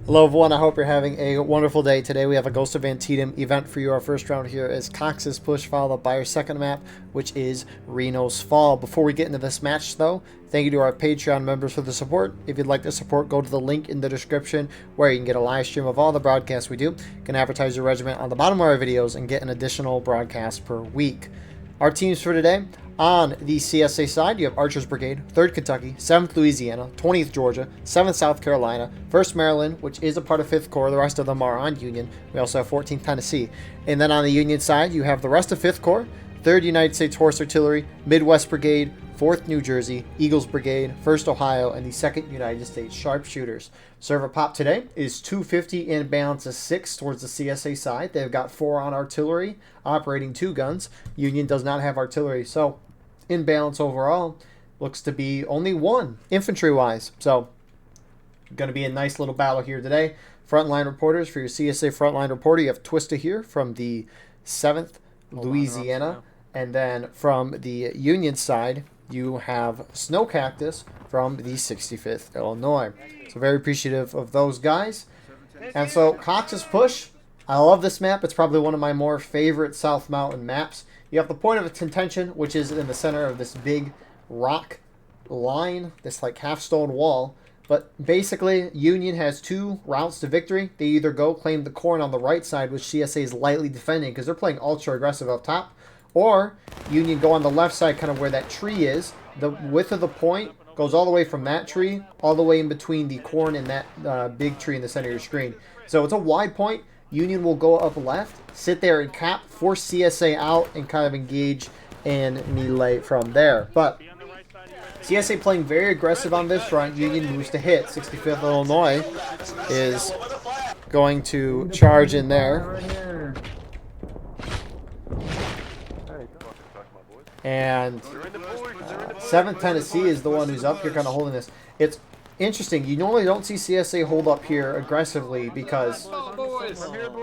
Hello everyone, I hope you're having a wonderful day. Today we have a Ghost of Antietam event for you. Our first round here is Cox's Push, followed up by our second map, which is Reno's Fall. Before we get into this match though, thank you to our Patreon members for the support. If you'd like to support, go to the link in the description where you can get a live stream of all the broadcasts we do. You can advertise your regiment on the bottom of our videos and get an additional broadcast per week. Our teams for today: on the CSA side, you have Archers Brigade, 3rd Kentucky, 7th Louisiana, 20th Georgia, 7th South Carolina, 1st Maryland, which is a part of 5th Corps. The rest of them are on Union. We also have 14th Tennessee. And then on the Union side, you have the rest of 5th Corps, 3rd United States Horse Artillery, Midwest Brigade, 4th New Jersey, Eagles Brigade, 1st Ohio, and the 2nd United States Sharpshooters. Server pop today is 250 and balance is 6 towards the CSA side. They've got 4 on artillery, operating 2 guns. Union does not have artillery, so in balance overall looks to be only 1 infantry-wise. So going to be a nice little battle here today. Frontline reporters for your CSA frontline reporter, you have Twista here from the 7th Louisiana, and then from the Union side, you have Snow Cactus from the 65th Illinois. So very appreciative of those guys. And so Cox's Push, I love this map. It's probably one of my more favorite South Mountain maps. You have the point of contention, which is in the center of this big rock line, this like half stone wall. But basically, Union has 2 routes to victory. They either go claim the corn on the right side, which CSA is lightly defending because they're playing ultra aggressive up top, or Union go on the left side, kind of where that tree is. The width of the point goes all the way from that tree all the way in between the corn and that big tree in the center of your screen. So it's a wide point. Union will go up left, sit there and cap, force CSA out, and kind of engage and melee from there. But CSA playing very aggressive on this front. Union moves to hit. 65th Illinois is going to charge in there. And 7th Tennessee is the one who's up here kind of holding this. It's interesting. You normally don't see CSA hold up here aggressively because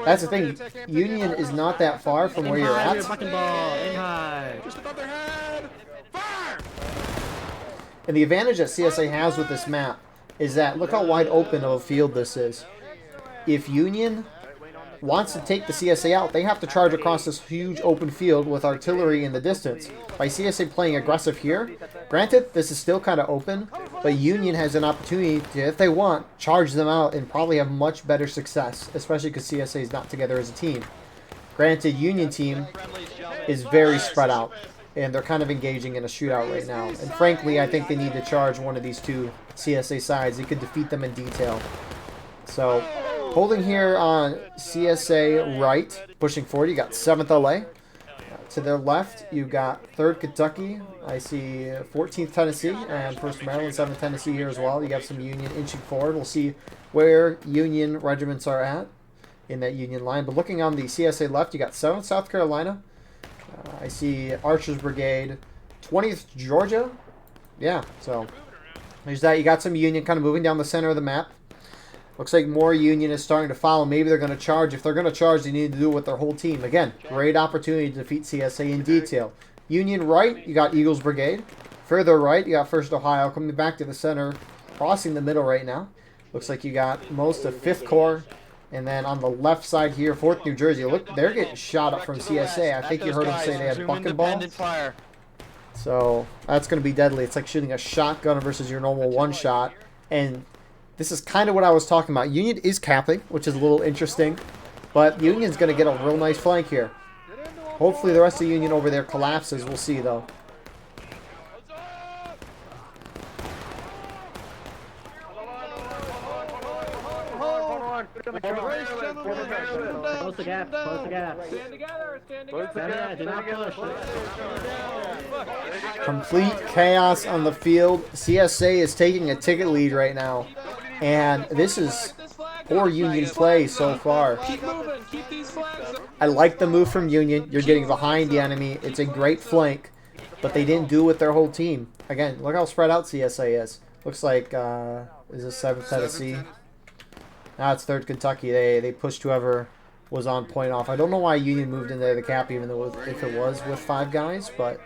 that's the thing. Union is not that far from where you're at. And the advantage that CSA has with this map is that look how wide open of a field this is. If Union wants to take the CSA out, they have to charge across this huge open field with artillery in the distance. By CSA playing aggressive here, granted, this is still kind of open, but Union has an opportunity to, if they want, charge them out and probably have much better success, especially because CSA is not together as a team. Granted, Union team is very spread out, and they're kind of engaging in a shootout right now. And frankly, I think they need to charge one of these 2 CSA sides. They could defeat them in detail. So holding here on CSA right, pushing forward, you got 7th LA. To their left, you got 3rd Kentucky. I see 14th Tennessee and 1st Maryland, 7th Tennessee here as well. You have some Union inching forward. We'll see where Union regiments are at in that Union line. But looking on the CSA left, you got 7th South Carolina. I see Archers Brigade, 20th Georgia. Yeah, so there's that. You got some Union kind of moving down the center of the map. Looks like more Union is starting to follow. Maybe they're going to charge. If they're going to charge, they need to do it with their whole team. Again, great opportunity to defeat CSA in detail. Union right, you got Eagles Brigade. Further right, you got 1st Ohio coming back to the center, crossing the middle right now. Looks like you got most of 5th Corps. And then on the left side here, 4th New Jersey. Look, they're getting shot up from CSA. I think you heard them say they had buck and ball. So that's going to be deadly. It's like shooting a shotgun versus your normal one-shot. And this is kind of what I was talking about. Union is capping, which is a little interesting. But Union's going to get a real nice flank here. Hopefully the rest of Union over there collapses. We'll see, though. Close the gap, close the gap. Stand together, do not push. Complete chaos on the field. CSA is taking a ticket lead right now. And this is poor Union play so far. I like the move from Union. You're getting behind the enemy. It's a great flank. But they didn't do it with their whole team. Again, look how spread out CSA is. Looks like, is this 7th Tennessee? Now it's 3rd Kentucky. They pushed whoever was on point off. I don't know why Union moved in there to cap, even though if it was with 5 guys, but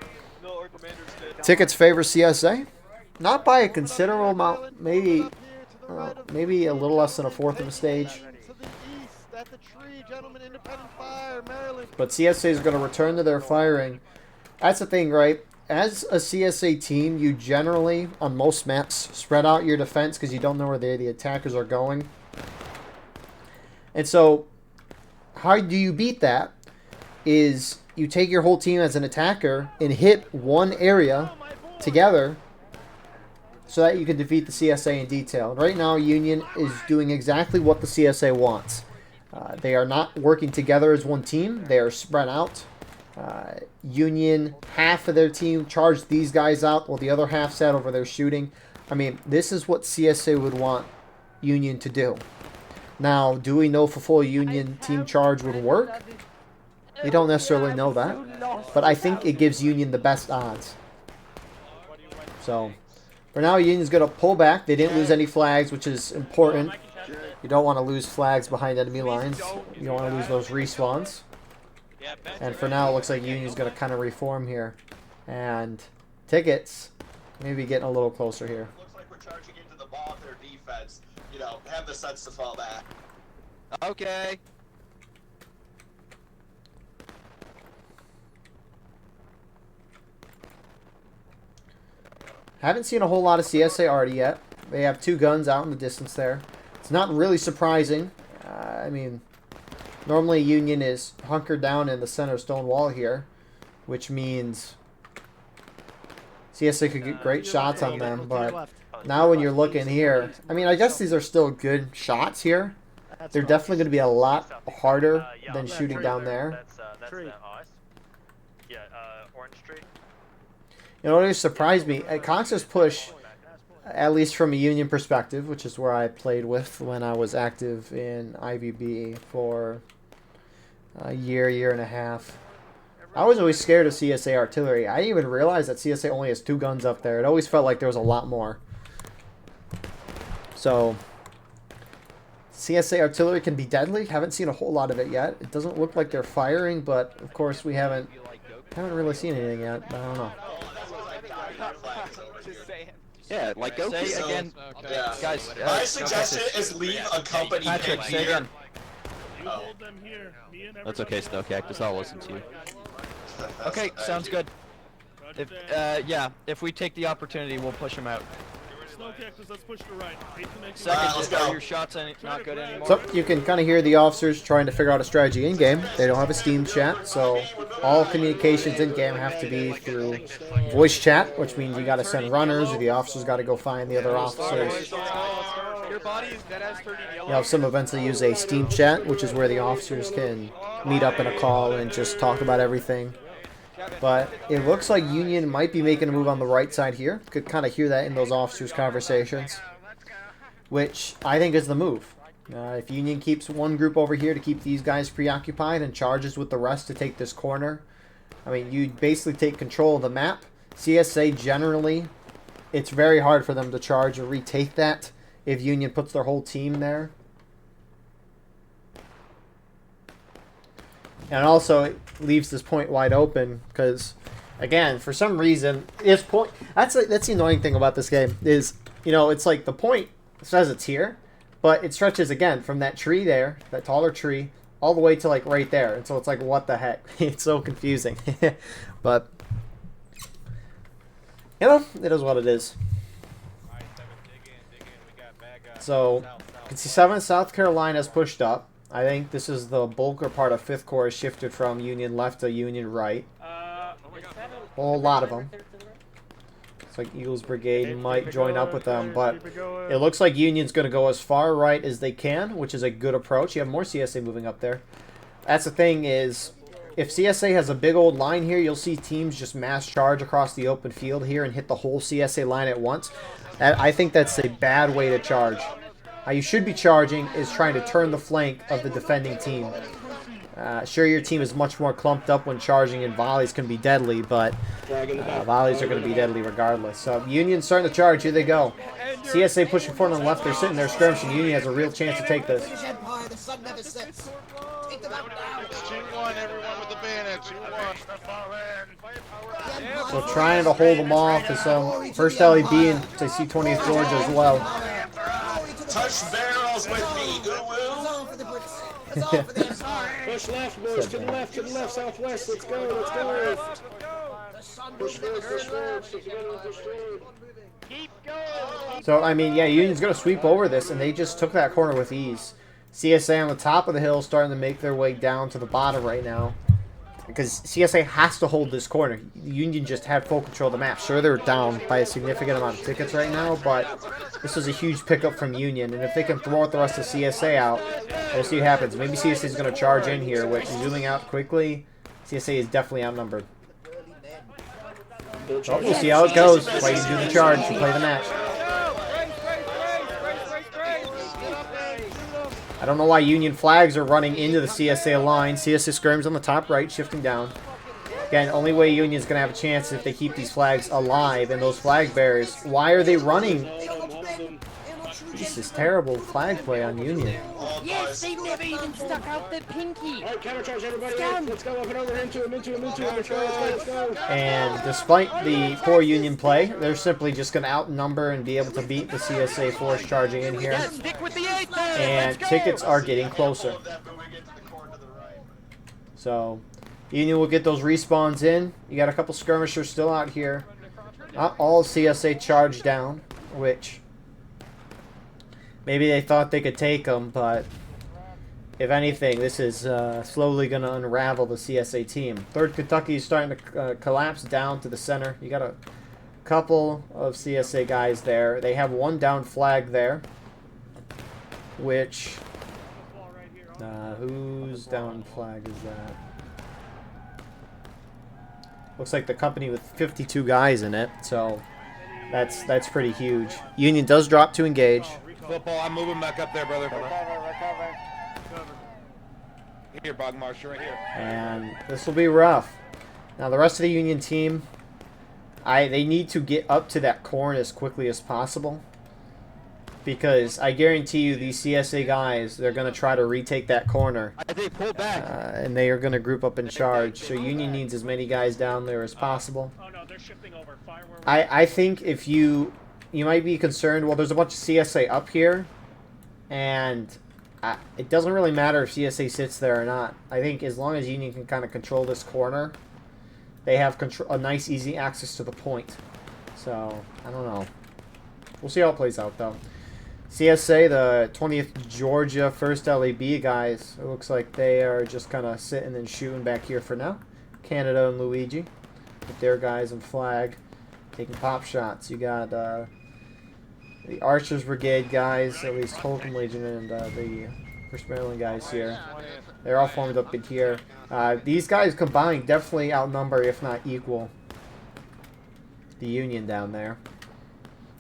tickets favor CSA. Not by a considerable amount, maybe maybe a little less than a fourth of a stage. To the east, at the tree, gentlemen, independent fire, Maryland. But CSA is going to return to their firing. That's the thing, right? As a CSA team, you generally, on most maps, spread out your defense because you don't know where the attackers are going. And so, how do you beat that? Is you take your whole team as an attacker and hit one area together so that you can defeat the CSA in detail. Right now, Union is doing exactly what the CSA wants. They are not working together as one team. They are spread out. Union, half of their team charged these guys out while the other half sat over there shooting. I mean, this is what CSA would want Union to do. Now, do we know if a full Union team charge would work? We don't necessarily know that. But I think it gives Union the best odds. So, for now, Union's going to pull back. They didn't lose any flags, which is important. You don't want to lose flags behind enemy lines. You don't want to lose those respawns. And for now, it looks like Union's going to kind of reform here. And Tickets maybe getting a little closer here. Looks like we're charging into the ball of their defense. You know, have the sense to fall back. Okay. Haven't seen a whole lot of CSA already yet. They have two guns out in the distance there. It's not really surprising. I mean, normally Union is hunkered down in the center stone wall here, which means CSA could get great shots on them, but now when you're looking here, I mean, I guess these are still good shots here. They're definitely going to be a lot harder than shooting down there. That's the ice. Yeah, orange tree. You know what really surprised me? At Cox's push, at least from a Union perspective, which is where I played with when I was active in IVB for a year and a half. I was always scared of CSA artillery. I didn't even realize that CSA only has two guns up there. It always felt like there was a lot more. So, CSA artillery can be deadly. Haven't seen a whole lot of it yet. It doesn't look like they're firing, but of course we haven't really seen anything yet. But I don't know. Yeah, like go say again, Yeah. guys. My suggestion is leave a company Patrick, in say here. again. Oh. That's okay, Snow Cactus. I'll listen to you. Okay, sounds good. If yeah, if we take the opportunity, we'll push him out. Snow Cactus, let's push to the right. Let's Second, go. are your shots not good anymore? So you can kind of hear the officers trying to figure out a strategy in game. They don't have a Steam chat, so all communications in game have to be through voice chat, which means you got to send runners, or the officers got to go find the other officers. You have some events that use a Steam chat, which is where the officers can meet up in a call and just talk about everything. But it looks like Union might be making a move on the right side here. Could kind of hear that in those officers' conversations, which I think is the move. If Union keeps one group over here to keep these guys preoccupied and charges with the rest to take this corner, I mean, you basically take control of the map. CSA generally, it's very hard for them to charge or retake that if Union puts their whole team there. And also, it leaves this point wide open because, again, for some reason, this point... That's the annoying thing about this game is, you know, it's like the point says it's here, but it stretches, again, from that tree there, that taller tree, all the way to, like, right there. And so it's like, what the heck? It's so confusing. But, you know, it is what it is. So, you can see 7th South Carolina has pushed up. I think this is the bulk or part of 5th Corps shifted from Union left to Union right. A whole lot of them. It's like Eagles Brigade might join up with them, but it looks like Union's going to go as far right as they can, which is a good approach. You have more CSA moving up there. That's the thing is, if CSA has a big old line here, you'll see teams just mass charge across the open field here and hit the whole CSA line at once. I think that's a bad way to charge. How you should be charging is trying to turn the flank of the defending team. Sure, your team is much more clumped up when charging, and volleys can be deadly, but volleys are going to be deadly regardless. So Union's starting to charge. Here they go. CSA pushing forward on the left. They're sitting there skirmishing. Union has a real chance to take this. So trying to hold them off is some first LEB and to see 20th Georgia as well. Touch barrels with me, Uwu. Push left, boys. To the left, southwest. Let's go. Push forward. Keep going. So, I mean, yeah, Union's going to sweep over this, and they just took that corner with ease. CSA on the top of the hill starting to make their way down to the bottom right now. Because CSA has to hold this corner. Union just had full control of the map. Sure, they're down by a significant amount of tickets right now, but this was a huge pickup from Union. And if they can throw out the rest of CSA out, we'll see what happens. Maybe CSA is going to charge in here, which, zooming out quickly, CSA is definitely outnumbered. Oh, we'll see how it goes. That's why you do the charge to play the match. I don't know why Union flags are running into the CSA line. CSA scrims on the top right, shifting down. Again, only way Union's going to have a chance is if they keep these flags alive and those flag bearers. Why are they running? This is terrible flag play on Union. Yes, they never even stuck out the pinky. All right, countercharge everybody. Let's go up and over into him. Let's go. And despite the poor Union play, they're simply just going to outnumber and be able to beat the CSA force charging in here. Stick with the 8 there. And tickets are getting closer. So, Union will get those respawns in. You got a couple skirmishers still out here. Not all CSA charged down, which maybe they thought they could take them, but if anything, this is slowly going to unravel the CSA team. 3rd Kentucky is starting to collapse down to the center. You got a couple of CSA guys there. They have one down flag there, which whose down flag is that? Looks like the company with 52 guys in it, so that's pretty huge. Union does drop to engage. Football, I'm moving back up there, brother. Recover. Here, Bogmarsh, right here. And this will be rough. Now, the rest of the Union team, they need to get up to that corn as quickly as possible. Because I guarantee you, these CSA guys, they're going to try to retake that corner. They pulled back. And they are going to group up and charge. So Union needs as many guys down there as possible. Oh no, they're shifting over. Fire where I think if you might be concerned, well, there's a bunch of CSA up here. And it doesn't really matter if CSA sits there or not. I think as long as Union can kind of control this corner, they have a nice, easy access to the point. So, I don't know. We'll see how it plays out, though. CSA, the 20th Georgia 1st LAB guys, it looks like they are just kind of sitting and shooting back here for now. Canada and Luigi with their guys and flag taking pop shots. You got the Archers Brigade guys, at least Holcomb Legion, and the 1st Maryland guys here. They're all formed up in here. These guys combined definitely outnumber, if not equal, the Union down there.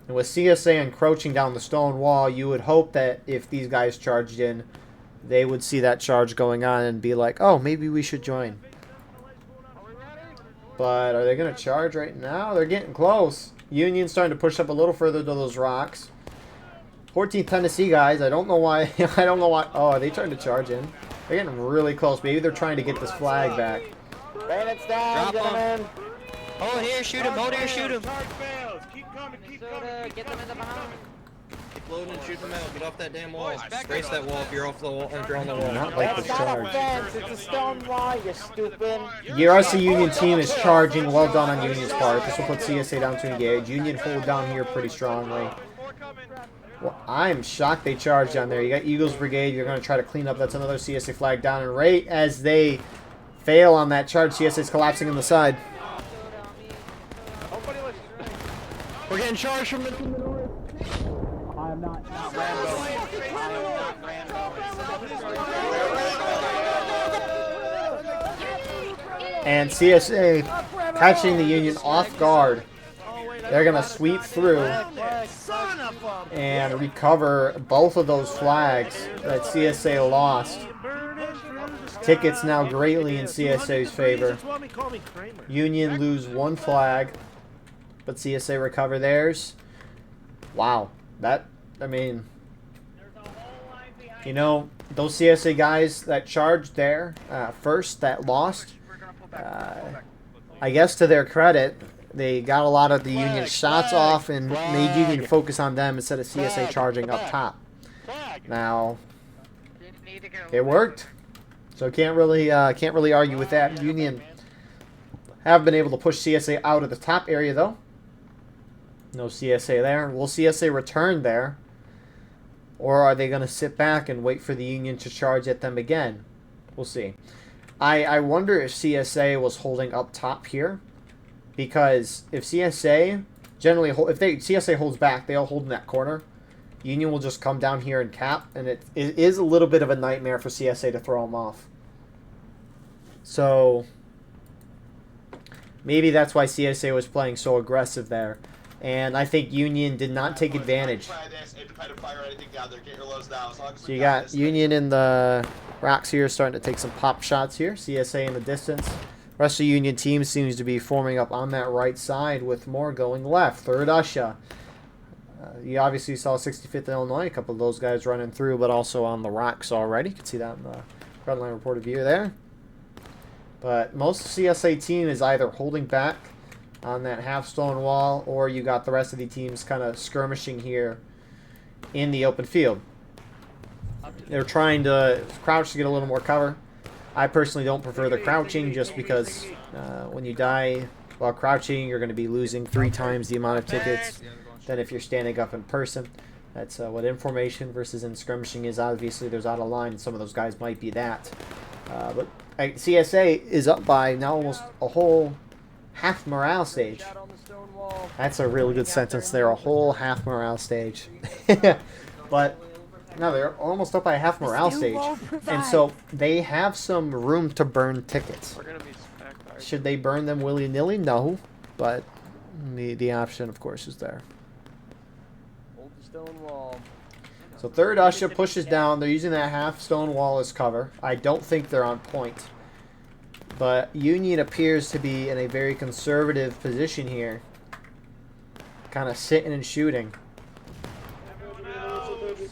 And with CSA encroaching down the stone wall, you would hope that if these guys charged in, they would see that charge going on and be like, oh, maybe we should join. But are they going to charge right now? They're getting close. Union's starting to push up a little further to those rocks. 14th Tennessee guys, I don't know why. Oh, are they trying to charge in? They're getting really close. Maybe they're trying to get this flag back. Bayonets down, gentlemen. Hold here, shoot him. Hold here, shoot him. Get them in the behind. Keep loading and shoot them out. Get off that damn wall. Brace that wall if you're off the wall. If you're on the wall. Not like this That's not a charge. fence. It's a stone wall, you stupid. The RC Union team is charging. Well done on Union's part. This will put CSA down to engage. Union hold down here pretty strongly. Well, I'm shocked they charged down there. You got Eagles Brigade. You're going to try to clean up. That's another CSA flag down. And right as they fail on that charge, CSA is collapsing on the side. We're getting charged from the north. I am not Rambo. I am not Rambo. And CSA catching the Union off guard. They're going to sweep through and recover both of those flags that CSA lost. Tickets now greatly in CSA's favor. Union lose one flag, but CSA recover theirs. Wow. I mean, you know, those CSA guys that charged there first, that lost, I guess to their credit, they got a lot of the Union shots off and made Union focus on them instead of CSA charging up top. Now, it worked. So can't really argue with that. Union have been able to push CSA out of the top area though. No CSA there. Will CSA return there? Or are they going to sit back and wait for the Union to charge at them again? We'll see. I wonder if CSA was holding up top here. Because if CSA generally CSA holds back, they all hold in that corner. Union will just come down here and cap, and it is a little bit of a nightmare for CSA to throw them off. So maybe that's why CSA was playing so aggressive there. And I think Union did not take advantage. So you got Union in the rocks here starting to take some pop shots here. CSA in the distance. Rest of the Union team seems to be forming up on that right side with more going left. Third Usha. You obviously saw 65th Illinois, a couple of those guys running through, but also on the rocks already. You can see that in the frontline reported view there. But most of CSA team is either holding back on that half stone wall, or you got the rest of the teams kind of skirmishing here in the open field. They're trying to crouch to get a little more cover. I personally don't prefer the crouching just because when you die while crouching, you're going to be losing 3 times the amount of tickets than if you're standing up in person. That's what information versus in skirmishing is. Obviously, there's out of line, and some of those guys might be that. But CSA is up by now almost a whole half morale stage. That's a really good sentence there, a whole half morale stage. But no, they're almost up by a half morale stage. And so they have some room to burn tickets. Should they burn them willy-nilly? No. But the option, of course, is there. So third Usha pushes down. They're using that half stone wall as cover. I don't think they're on point. But Union appears to be in a very conservative position here. Kind of sitting and shooting.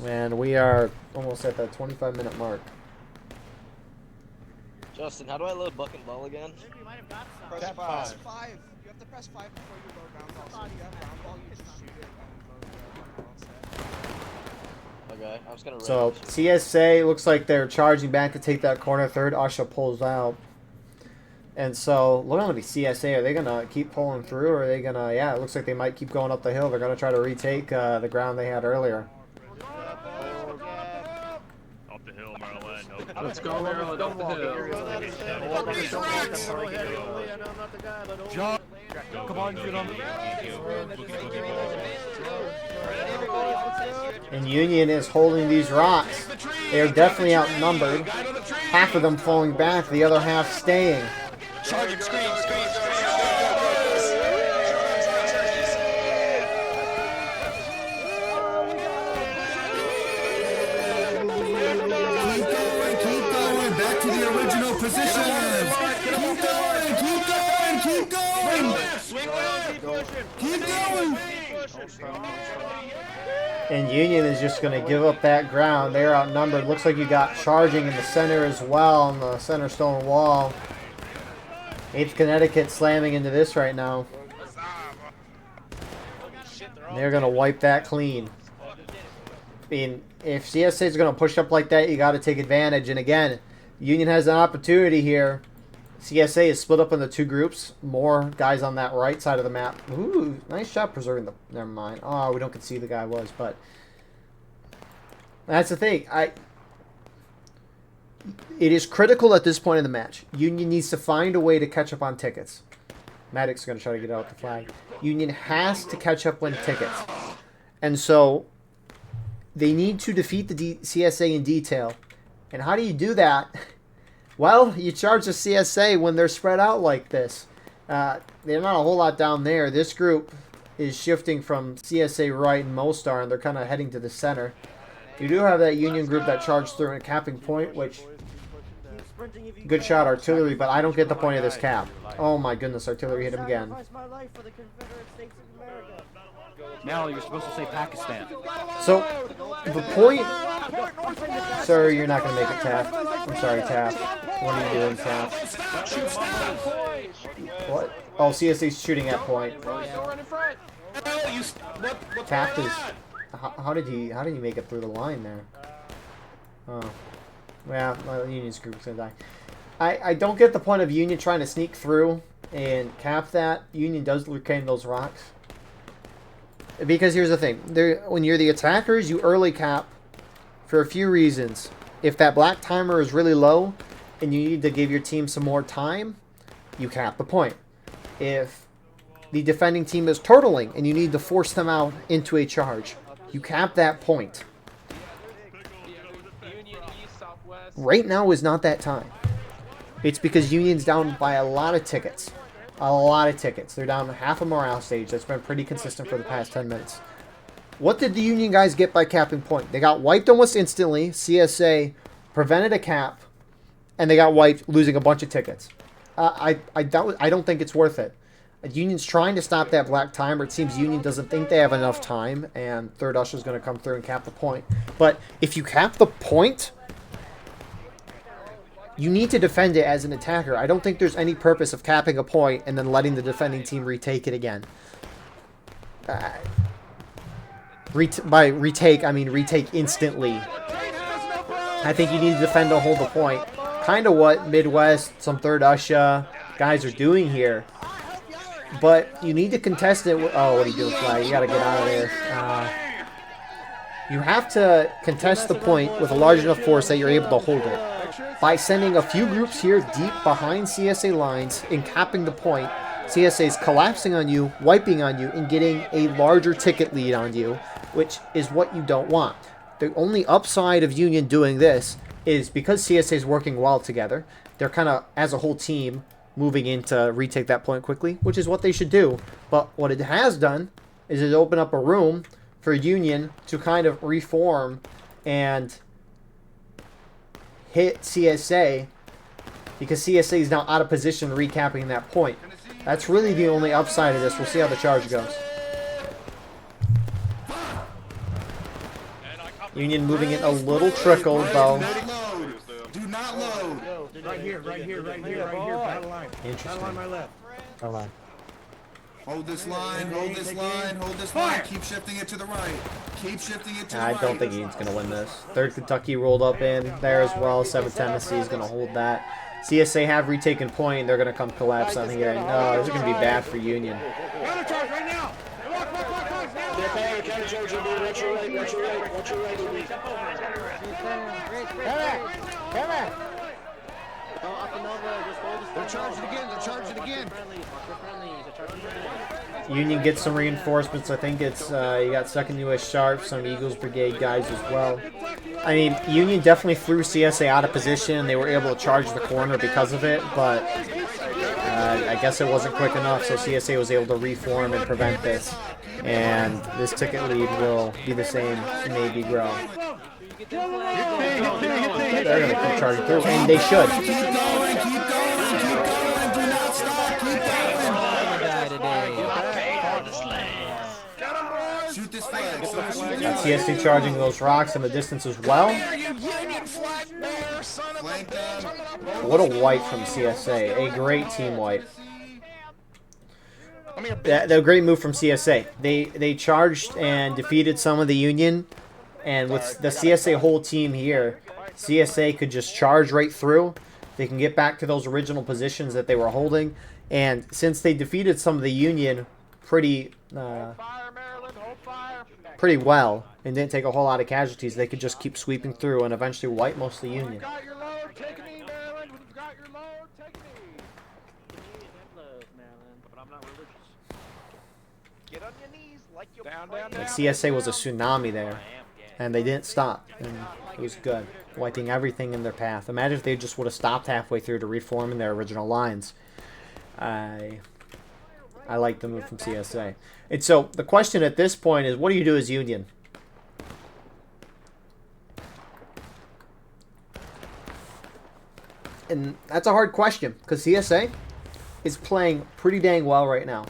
And we are almost at that 25-minute mark. Justin, how do I load buck and ball again? Press 5. You have to press 5 before you load round ball. So if you have round ball, you just shoot it and load the Okay, I was gonna run. So CSA looks like they're charging back to take that corner. Third Usha pulls out. And so, look at the CSA. Are they going to keep pulling through, or are they going to... Yeah, it looks like they might keep going up the hill. They're going to try to retake the ground they had earlier. Up the hill, Maryland. Let's go, Maryland, up the hill. Come on, get on And Union is holding these rocks. They are definitely outnumbered. Half of them falling back, the other half staying. Charging, scream. Keep going, back to the original positions. Keep going. And Union is just going to give up that ground. They're outnumbered. Looks like you got charging in the center as well, on the center stone wall. 8th Connecticut slamming into this right now. And they're going to wipe that clean. I mean, if CSA is going to push up like that, you got to take advantage. And again, Union has an opportunity here. CSA is split up into 2 groups. More guys on that right side of the map. Ooh, nice job preserving the... Never mind. Oh, we don't get to see who the guy was, but... That's the thing. It is critical at this point in the match. Union needs to find a way to catch up on tickets. Maddox going to try to get out the flag. Union has to catch up on tickets. And so, they need to defeat the CSA in detail. And how do you do that? Well, you charge the CSA when they're spread out like this. They're not a whole lot down there. This group is shifting from CSA right and Mostar, and they're kind of heading to the center. You do have that Union group that charged through a capping point, which... Good shot, artillery, but I don't get the point of this cap. Oh my goodness, artillery hit him again. Now you're supposed to say Pakistan. So, the point... Sir, you're not going to make it, Taft. I'm sorry, Taft. What are you doing, Taft? What? Oh, CSA's shooting at point. Taft is... How did he make it through the line there? Oh. Yeah, well, Union's group's gonna die. I don't get the point of Union trying to sneak through and cap that. Union does reclaim those rocks. Because here's the thing. When you're the attackers, you early cap for a few reasons. If that black timer is really low and you need to give your team some more time, you cap the point. If the defending team is turtling and you need to force them out into a charge, you cap that point. Right now is not that time. It's because Union's down by a lot of tickets. A lot of tickets. They're down half a morale stage. That's been pretty consistent for the past 10 minutes. What did the Union guys get by capping point? They got wiped almost instantly. CSA prevented a cap, and they got wiped, losing a bunch of tickets. I don't think it's worth it. Union's trying to stop that black timer. It seems Union doesn't think they have enough time, and Third Usher's going to come through and cap the point. But if you cap the point, you need to defend it as an attacker. I don't think there's any purpose of capping a point and then letting the defending team retake it again. By retake, I mean retake instantly. I think you need to defend to hold the point. Kind of what Midwest, some Third Usher guys are doing here. But you need to contest it. Oh, what are you doing, Flag? You got to get out of there. You have to contest the point with a large enough force that you're able to hold it. By sending a few groups here deep behind CSA lines and capping the point, CSA is collapsing on you, wiping on you, and getting a larger ticket lead on you, which is what you don't want. The only upside of Union doing this is because CSA is working well together, they're kind of, as a whole team, moving in to retake that point quickly, which is what they should do. But what it has done is it opened up a room for Union to kind of reform and hit CSA, because CSA is now out of position recapping that point. That's really the only upside of this. We'll see how the charge goes. Union moving in a little trickle, though. Do not load. Right here. Battle line. Interesting. Battle line my left. Hold on. Hold this line, hold this line, hold this line. Keep shifting it to the right. Keep shifting it to the right. I don't think Union's going to win this. 3rd Kentucky rolled up in there as well. 7th Tennessee is going to hold that. CSA have retaken point. They're going to come collapse on here. No, this is going to be bad for Union. Counter right now. Come back. They're charging again. Union gets some reinforcements. I think it's you got 2nd U.S. Sharp, some Eagles Brigade guys as well. I mean, Union definitely threw CSA out of position. They were able to charge the corner because of it, but I guess it wasn't quick enough, so CSA was able to reform and prevent this. And this ticket lead will be the same, maybe grow. They're going to keep charging through, and they should. Shoot this flag. CSA charging those rocks in the distance as well. What a wipe from CSA. A great team wipe. A great move from CSA. They charged and defeated some of the Union. And with the CSA whole team here, CSA could just charge right through. They can get back to those original positions that they were holding. And since they defeated some of the Union pretty well and didn't take a whole lot of casualties, they could just keep sweeping through and eventually wipe most of the Union. Like CSA was a tsunami there, and they didn't stop, and it was good, wiping everything in their path. Imagine if they just would have stopped halfway through to reform in their original lines. I like the move from CSA. And so the question at this point is, what do you do as Union? And that's a hard question, because CSA is playing pretty dang well right now.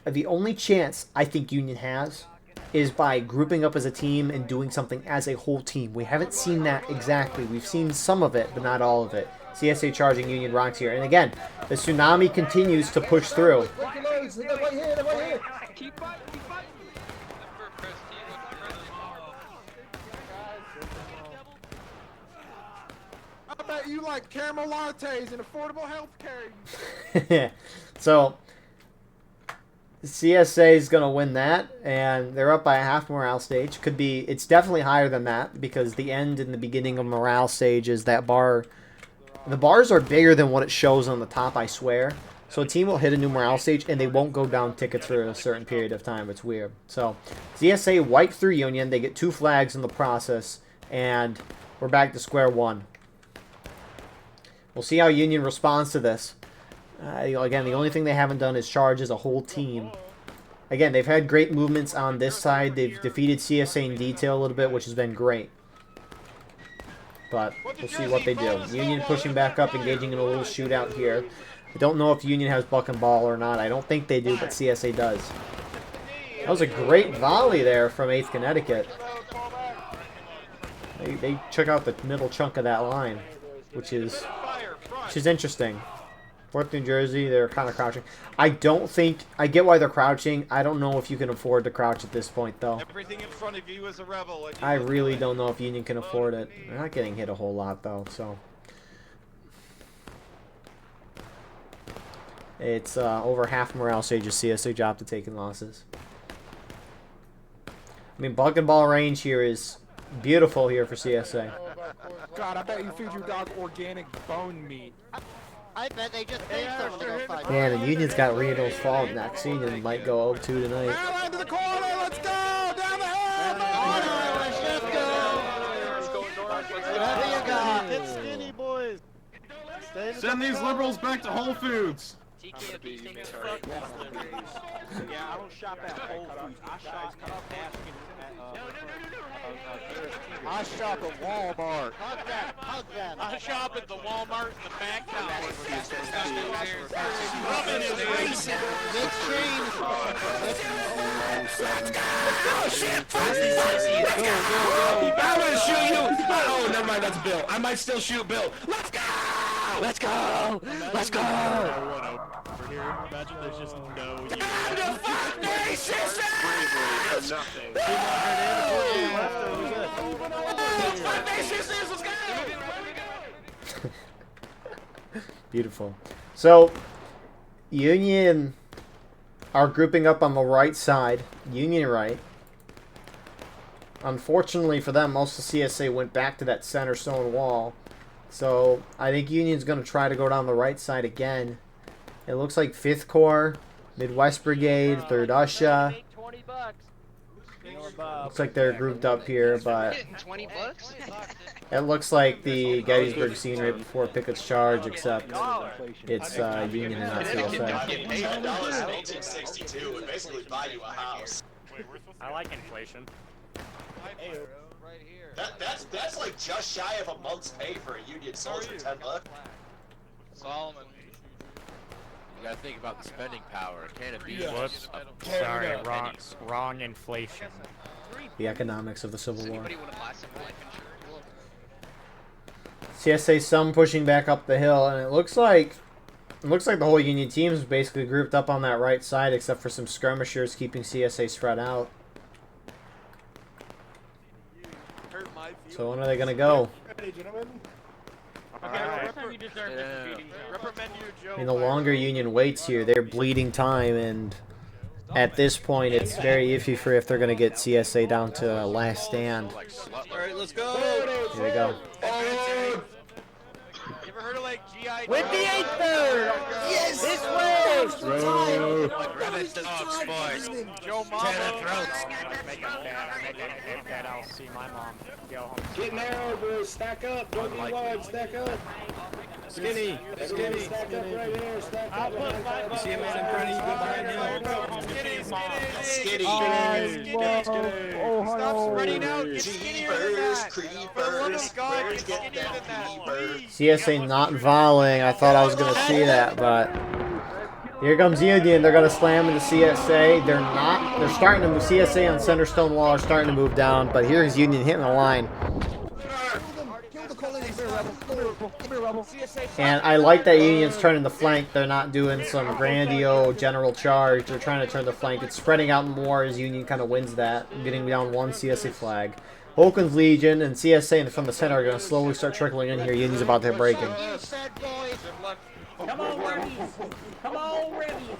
The only chance I think Union has is by grouping up as a team and doing something as a whole team. We haven't seen that exactly. We've seen some of it, but not all of it. CSA charging Union rocks here. And again, the tsunami continues to push through. bet you like caramel lattes and affordable health care. So CSA is going to win that, and they're up by a half morale stage. Could be, it's definitely higher than that because the end and the beginning of morale stage is that bar. The bars are bigger than what it shows on the top, I swear. So a team will hit a new morale stage and they won't go down tickets for a certain period of time. It's weird. So CSA wiped through Union. They get 2 flags in the process, and we're back to square one. We'll see how Union responds to this. Again, the only thing they haven't done is charge as a whole team. Again, they've had great movements on this side. They've defeated CSA in detail a little bit, which has been great. But we'll see what they do. Union pushing back up, engaging in a little shootout here. I don't know if Union has buck and ball or not. I don't think they do, but CSA does. That was a great volley there from 8th Connecticut. They took out the middle chunk of that line, which is interesting. 4th New Jersey, they're kind of crouching. I don't think... I get why they're crouching. I don't know if you can afford to crouch at this point, though. Everything in front of you is a rebel. I really don't know if Union can afford it. They're not getting hit a whole lot, though, so... It's over half morale stage of CSA job to taking losses. I mean, buck and ball range here is beautiful here for CSA. God, I bet you feed your dog organic bone meat. I bet they just paid for him to go fight. Man, and Union's got Reno's fault next. Union might go 0-2 tonight. Now into the corner, let's go! Down the hill! Let's go! Whatever you got. Get skinny, boys. Send these liberals back to Whole Foods. Yeah, I don't shop at Whole Foods. I shop at I shop at Walmart. Hug that. I shop at the Walmart in the back I'm gonna shoot you! Oh, never mind, that's Bill. I might still shoot Bill. Let's go! Let's go! Let's go! Over here, imagine there's just no unit. Beautiful. So, Union are grouping up on the right side. Union right. Unfortunately for them, most of CSA went back to that center stone wall. So, I think Union's going to try to go down the right side again. It looks like 5th Corps, Midwest Brigade, 3rd USHA. Looks like they're grouped up here, but it looks like the Gettysburg scene right before Pickett's charge, except it's Union and not CSA. $10 in 1862 would basically buy you a house. I like inflation. That's like just shy of a month's pay for a Union soldier. $10. Solomon. You gotta think about the spending power. Can it be? Whoops. Sorry, wrong inflation. The economics of the Civil War. CSA some pushing back up the hill, and it looks like the whole Union team is basically grouped up on that right side, except for some skirmishers keeping CSA spread out. So when are they gonna go? I mean, the longer Union waits here, they're bleeding time, and at this point, it's very iffy for if they're going to get CSA down to a last stand. Alright, let's go! Here we go. You ever heard of like GI? With the 8-3rd! Yes! This way! Joe Mama. I'll see my mom go home. Get narrow, boys. Stack up. Don't be wide. Stack up. Skinny. Skinny. Stack up right here. Stack up. You see a man in front of you, go behind him. Skinny. Stop spreading out. Get skinnier than that. Creepers. Where's getting them creepers? CSA not volleying. I thought I was going to see that, but here comes Union. They're going to slam into CSA. They're not. They're starting to move. CSA on center stone wall are starting to move down, but here's Union hitting the line. And I like that Union's turning the flank. They're not doing some grandiose general charge. They're trying to turn the flank. It's spreading out more as Union kind of wins that, getting down one CSA flag. Hogan's Legion and CSA from the center are going to slowly start trickling in here. Union's about to hit breaking. Come on, Rebbies! Come on, Rebbies!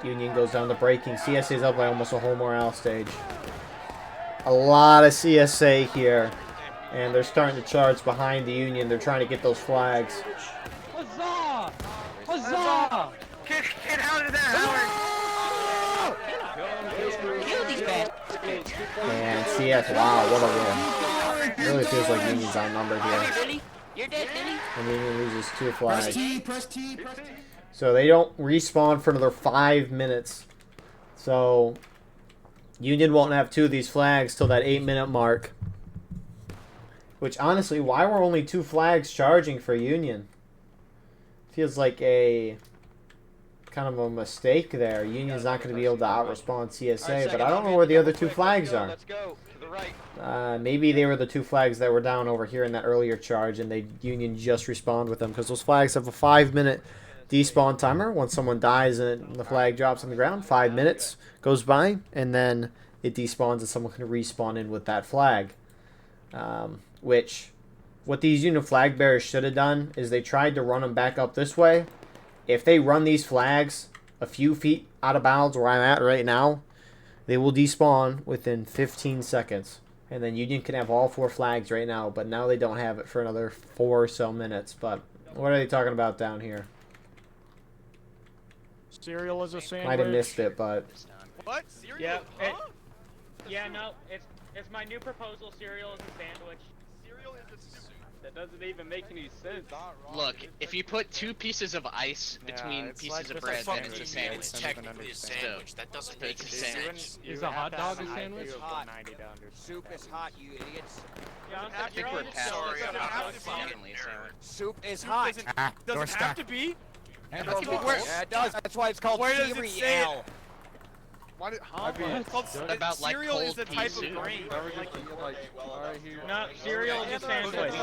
Union goes down to breaking. CSA's up by almost a whole morale stage. A lot of CSA here. And they're starting to charge behind the Union. They're trying to get those flags. Huzzah! Huzzah! Get out of there, Howard! And CS, wow, what a win. It really feels like Union's outnumbered here. You're dead, Billy. And Union loses 2 flags. Press T, press T, press T. So they don't respawn for another 5 minutes. So Union won't have 2 of these flags till that 8-minute mark. Which honestly, why were only 2 flags charging for Union? Feels like a kind of a mistake there. Union's not going to be able to out-respawn CSA, but I don't know where the other 2 flags are. Let's go to the right. Maybe they were the 2 flags that were down over here in that earlier charge, and they Union just respawned with them, because those flags have a 5-minute despawn timer. Once someone dies and the flag drops on the ground, 5 minutes goes by, and then it despawns and someone can respawn in with that flag. Which, what these Union flag bearers should have done is they tried to run them back up this way. If they run these flags a few feet out of bounds where I'm at right now, they will despawn within 15 seconds. And then Union can have all 4 flags right now, but now they don't have it for another 4 or so minutes. But what are they talking about down here? Cereal is a sandwich. Might have missed it, but... What? Cereal? Yeah, Huh? yeah, no, it's my new proposal. Cereal is a sandwich. Cereal is a soup. That doesn't even make any sense. Look, if you put 2 pieces of ice between pieces of bread, then it's a sandwich. It's technically a sandwich. That doesn't make It's a any sandwich. sense. Is a hot dog a sandwich? Soup is hot, you idiots. I think we're past Sorry, this. I'm not Definitely fucking a sandwich. Soup is hot. Doesn't have to be. Yeah, it does. That's why it's called Where does it say it? cereal. Why did, huh? It's called About, like, cereal is cold a type pea of soup. grain. No, cereal is a sandwich.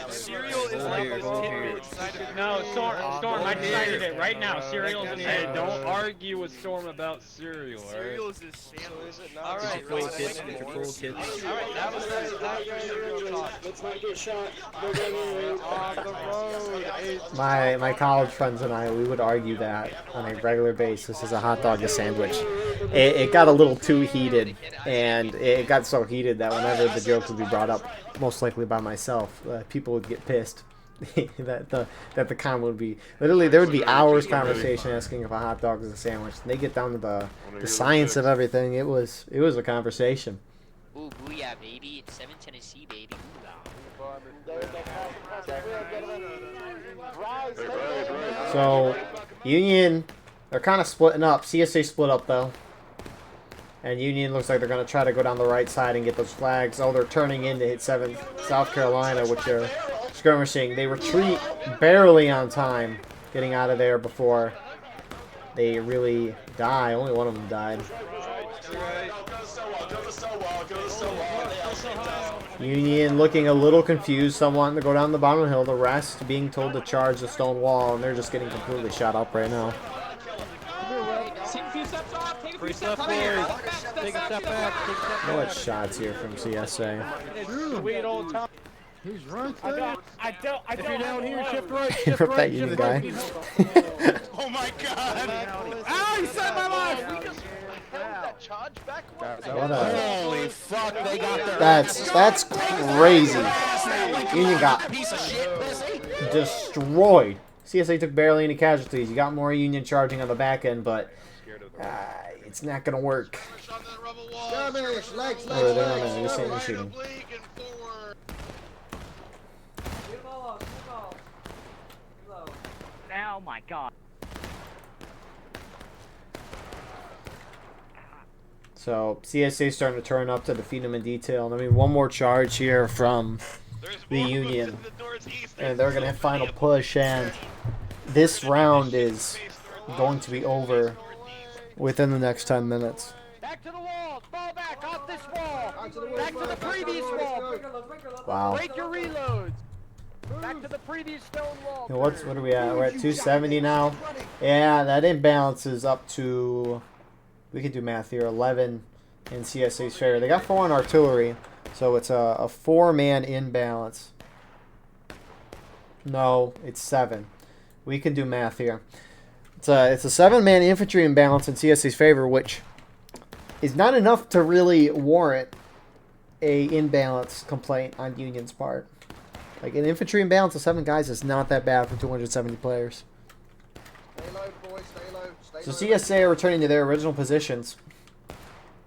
Cereal is like a tidbit inside of No, Storm, I decided it right now. Cereal is a Hey, sandwich. don't argue with Storm about cereal, alright? cereal is a sandwich. Alright, Cool kids, cool kids. Alright, that was real talk. Let's not get shot. On the road. My college friends and I, we would argue that on a regular basis is a hot dog a sandwich. It got a little too heated, and it got so heated that whenever the joke would be brought up, most likely by myself, people would get pissed. that the comment would be literally there would be hours conversation asking if a hot dog is a sandwich. And they get down to the science of everything. It was a conversation. Ooh, booyah, baby. It's 7 Tennessee, baby. So Union, they're kind of splitting up. CSA split up though. And Union looks like they're going to try to go down the right side and get those flags. Oh, they're turning in to hit 7th South Carolina, which are skirmishing. They retreat barely on time, getting out of there before they really die. Only one of them died. Union looking a little confused. Some wanting to go down the bottom of the hill. The rest being told to charge the stone wall, and they're just getting completely shot up right now. Take a few steps off. Take a few Free steps stuff, off. boys. Take a step back. Take a step No back. shots here from CSA. Sweet old time. He's right I there. don't. If you're down here, shift right. Rip Shift that right. Union Shift guy. right. Oh my god! Ah, you saved my life. What a, Holy fuck, they got their that's crazy. Union got piece of shit, pussy. destroyed. CSA took barely any casualties. You got more Union charging on the back end, but it's not going to work. Oh, they're on a new shooting. Oh my god. So CSA starting to turn up to defeat them in detail. And I mean, one more charge here from the Union, and they're going to final push. And this round is going to be over within the next 10 minutes. Back to the wall. Fall back off this wall. Back to the previous wall. Wow. Break your reloads. Back to the previous stone wall. And what are we at? We're at 270 now. Yeah, that imbalance is up to We can do math here. 11 in CSA's favor. They got 4 on artillery, so it's a 4-man imbalance. No, it's 7. We can do math here. It's a 7-man infantry imbalance in CSA's favor, which is not enough to really warrant a imbalance complaint on Union's part. Like, an infantry imbalance of 7 guys is not that bad for 270 players. Stay low, boys. Stay low. Stay So low. CSA are returning to their original positions.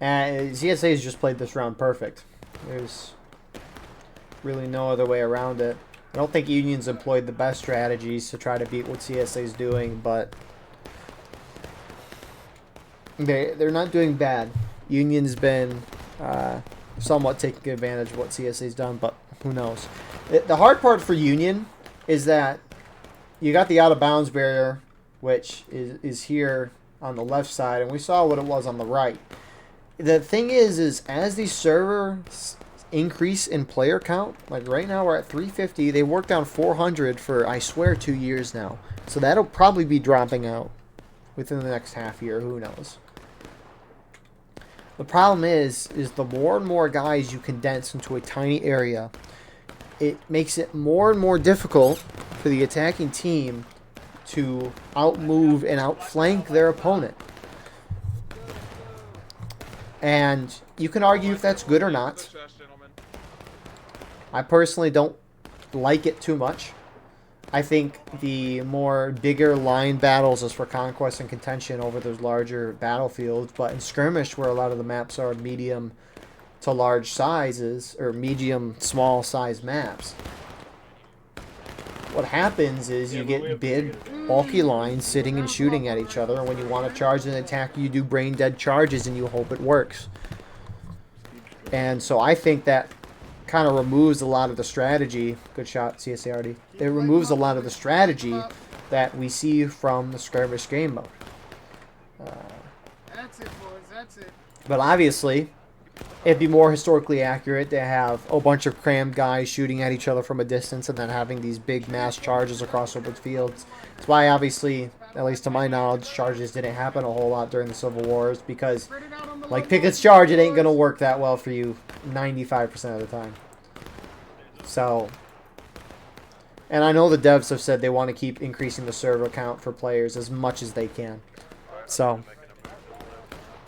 And CSA has just played this round perfect. There's really no other way around it. I don't think Union's employed the best strategies to try to beat what CSA is doing, but they're not doing bad. Union's been somewhat taking advantage of what CSA's done, but who knows. The hard part for Union is that you got the out-of-bounds barrier, which is here on the left side, and we saw what it was on the right. The thing is as these servers increase in player count, like right now we're at 350, they worked down 400 for, I swear, 2 years now. So that'll probably be dropping out within the next half year, who knows. The problem is the more and more guys you condense into a tiny area, it makes it more and more difficult for the attacking team to outmove and outflank their opponent. And you can argue if that's good or not. I personally don't like it too much. I think the more bigger line battles is for conquest and contention over those larger battlefields. But in skirmish, where a lot of the maps are medium to large sizes, or medium small size maps, what happens is you get big bulky lines sitting and shooting at each other, and when you want to charge and attack, you do brain dead charges and you hope it works. And so I think that kind of removes a lot of the strategy. Good shot, CSARD. It removes a lot of the strategy that we see from the skirmish game mode. That's it, boys. That's it. But obviously, it'd be more historically accurate to have a bunch of crammed guys shooting at each other from a distance and then having these big mass charges across open fields. That's why, obviously, at least to my knowledge, charges didn't happen a whole lot during the Civil Wars, because, like Pickett's charge, it ain't going to work that well for you 95% of the time. So, and I know the devs have said they want to keep increasing the server count for players as much as they can. So,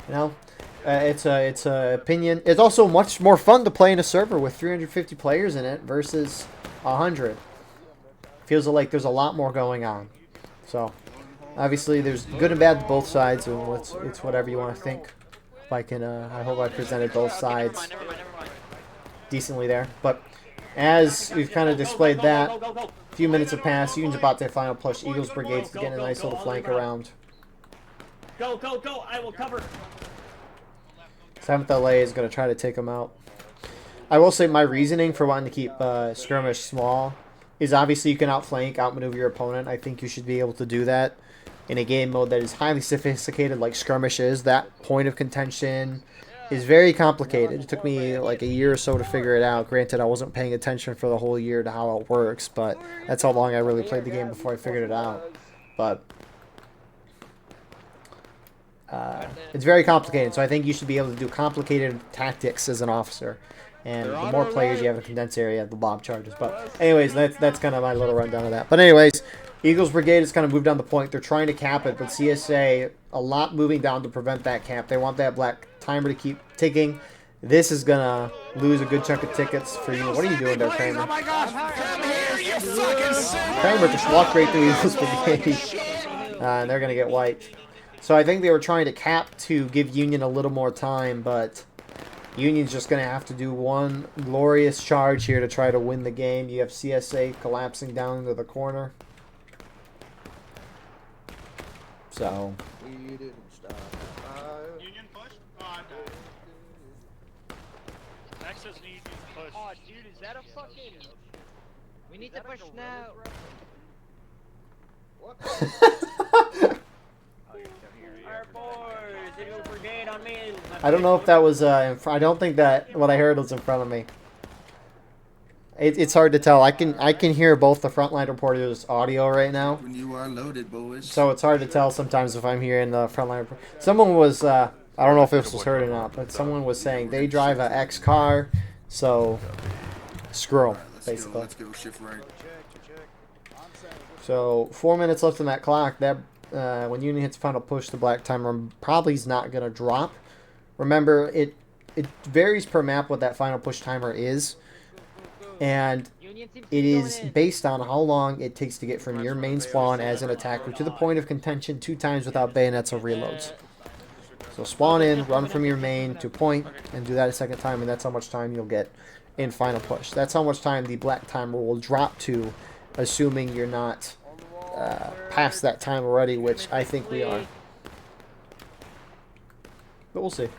you know, it's a opinion. It's also much more fun to play in a server with 350 players in it versus 100. Feels like there's a lot more going on. So, obviously, there's good and bad to both sides, and it's whatever you want to think. If I can, I hope I presented both sides decently there. But as we've kind of displayed that, a few minutes have passed. Union's about to final push. Eagles Brigade's getting a nice little flank around. Go, go, go! I will cover. 7th LA is going to try to take them out. I will say my reasoning for wanting to keep skirmish small is obviously you can outflank, outmaneuver your opponent. I think you should be able to do that in a game mode that is highly sophisticated like skirmish is. That point of contention is very complicated. It took me like a year or so to figure it out. Granted, I wasn't paying attention for the whole year to how it works, but that's how long I really played the game before I figured it out. But it's very complicated, so I think you should be able to do complicated tactics as an officer. And the more players you have in a condensed area, the bomb charges. But anyways, that's kind of my little rundown of that. But anyways, Eagles Brigade has kind of moved down the point. They're trying to cap it, but CSA, a lot moving down to prevent that cap. They want that black timer to keep ticking. This is going to lose a good chunk of tickets for you. What are you doing there, Kramer? Oh my gosh! Come here, you fucking son! Kramer just walked right through Eagles Brigade. And they're going to get wiped. So I think they were trying to cap to give Union a little more time, but Union's just going to have to do one glorious charge here to try to win the game. You have CSA collapsing down into the corner. So We didn't stop. Union push? Oh, I'm done. Access needs push. Oh, dude, is that a fucking... We need to push now. Alright, boys, Eagle Brigade on me. I don't know if that was I don't think that what I heard was in front of me. It's hard to tell. I can hear both the frontline reporters' audio right now. When you are loaded, boys. So it's hard to tell sometimes if I'm hearing the frontline report. Someone was I don't know if this was heard or not, but someone was saying they drive a X car, so screw them, basically. Let's go. Shift right. So 4 minutes left on that clock. That when Union hits final push, the black timer probably is not going to drop. Remember, it varies per map what that final push timer is, and it is based on how long it takes to get from your main spawn as an attacker to the point of contention 2 times without bayonets or reloads. So spawn in, run from your main to point, and do that a second time, and that's how much time you'll get in final push. That's how much time the black timer will drop to, assuming you're not past that time already, which I think we are. But we'll see.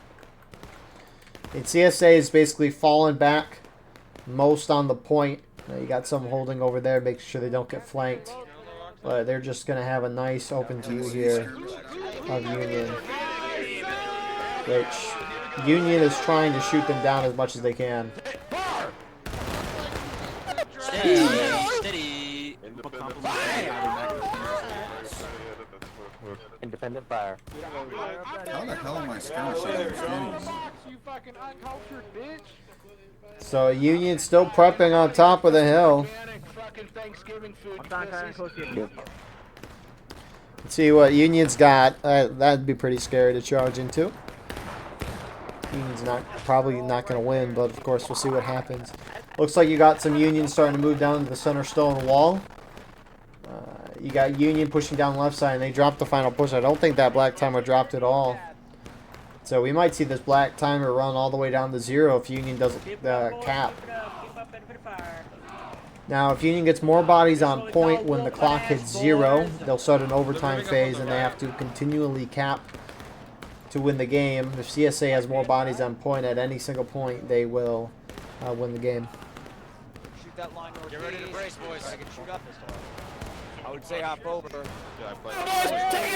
And CSA is basically falling back most on the point. You got some holding over there, making sure they don't get flanked. But they're just going to have a nice open view here of Union. Which Union is trying to shoot them down as much as they can. Steady. Independent fire. How the hell am I skirmishing? You fucking uncultured bitch. So Union still prepping on top of the hill. Let's see what Union's got. That'd be pretty scary to charge into. Union's probably not going to win, but of course we'll see what happens. Looks like you got some Union starting to move down to the center stone wall. You got Union pushing down left side, and they dropped the final push. I don't think that black timer dropped at all. So we might see this black timer run all the way down to 0 if Union doesn't cap. Now, if Union gets more bodies on point when the clock hits 0, they'll start an overtime phase, and they have to continually cap to win the game. If CSA has more bodies on point at any single point, they will win the game. Shoot that line northeast. Get ready to brace, boys. I can shoot up this time. I would say hop over. Take it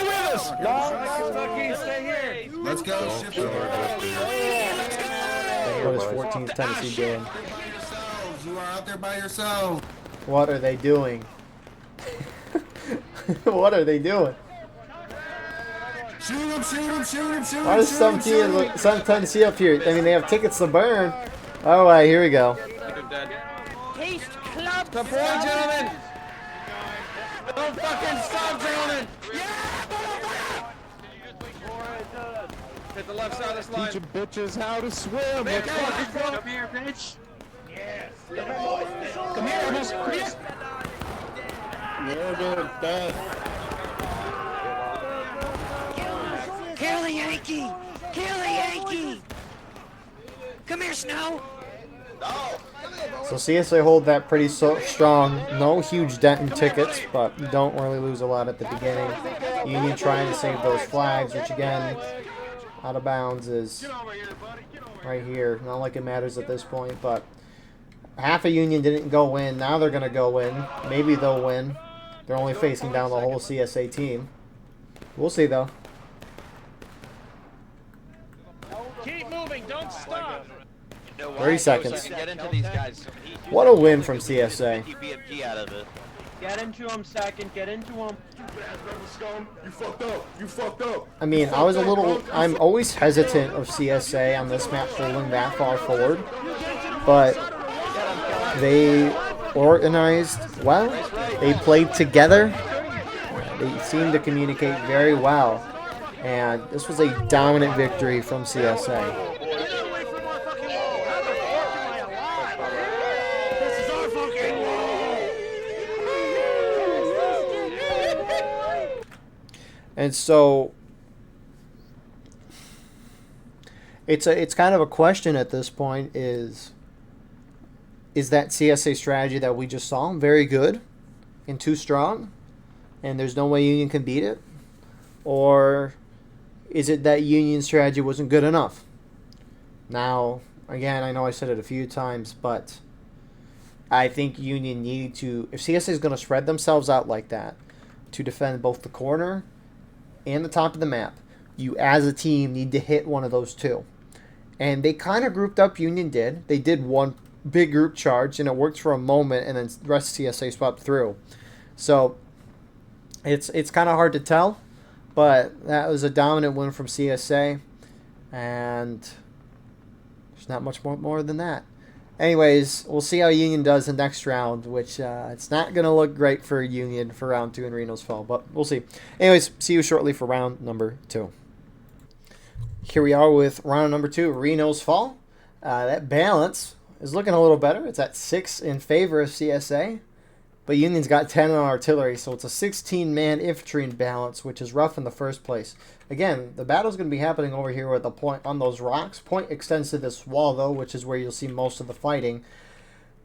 with us! No, stay here. Let's go. Shift What is 14th Tennessee doing? You are out there by yourself. What are they doing? What are they doing? Shoot him, shoot him, shoot him, shoot him. Why does some Tennessee up here? I mean, they have tickets to burn. All right, here we go. Taste club. The point, gentlemen! Don't fucking stop, gentlemen! Hit the left side of this line. Teaching bitches how to swim. Let's fucking go. Come here, bitch! Yes. Come here, bitch! Come here! Yeah, good. Done. Kill the Yankee! Kill the Yankee! Come here, Snow! So CSA hold that pretty strong. No huge dent in tickets, but you don't really lose a lot at the beginning. Union trying to save those flags, which again, out of bounds is right here. Not like it matters at this point, but half of Union didn't go in. Now they're going to go in. Maybe they'll win. They're only facing down the whole CSA team. We'll see, though. Keep moving, don't stop. 30 seconds. Get into these guys. What a win from CSA. BFG out of it. Get into him, second. Get into him. You fucked up! You fucked up! I mean, I'm always hesitant of CSA on this map pulling that far forward, but they organized well. They played together. They seemed to communicate very well, and this was a dominant victory from CSA. And so it's kind of a question at this point is that CSA strategy that we just saw very good and too strong and there's no way Union can beat it? Or is it that Union strategy wasn't good enough? Now, again, I know I said it a few times, but I think Union needed to, if CSA is going to spread themselves out like that to defend both the corner and the top of the map, you as a team need to hit one of those two. And they kind of grouped up, Union did. They did one big group charge, and it worked for a moment, and then the rest of CSA swept through. So it's kind of hard to tell, but that was a dominant win from CSA. And there's not much more than that. Anyways, we'll see how Union does the next round, which it's not going to look great for Union for round 2 in Reno's Fall, but we'll see. Anyways, see you shortly for round number 2. Here we are with round number 2, Reno's Fall. That balance is looking a little better. It's at 6 in favor of CSA, but Union's got 10 on artillery, so it's a 16-man infantry in balance, which is rough in the first place. Again, the battle's going to be happening over here at the point on those rocks. Point extends to this wall, though, which is where you'll see most of the fighting.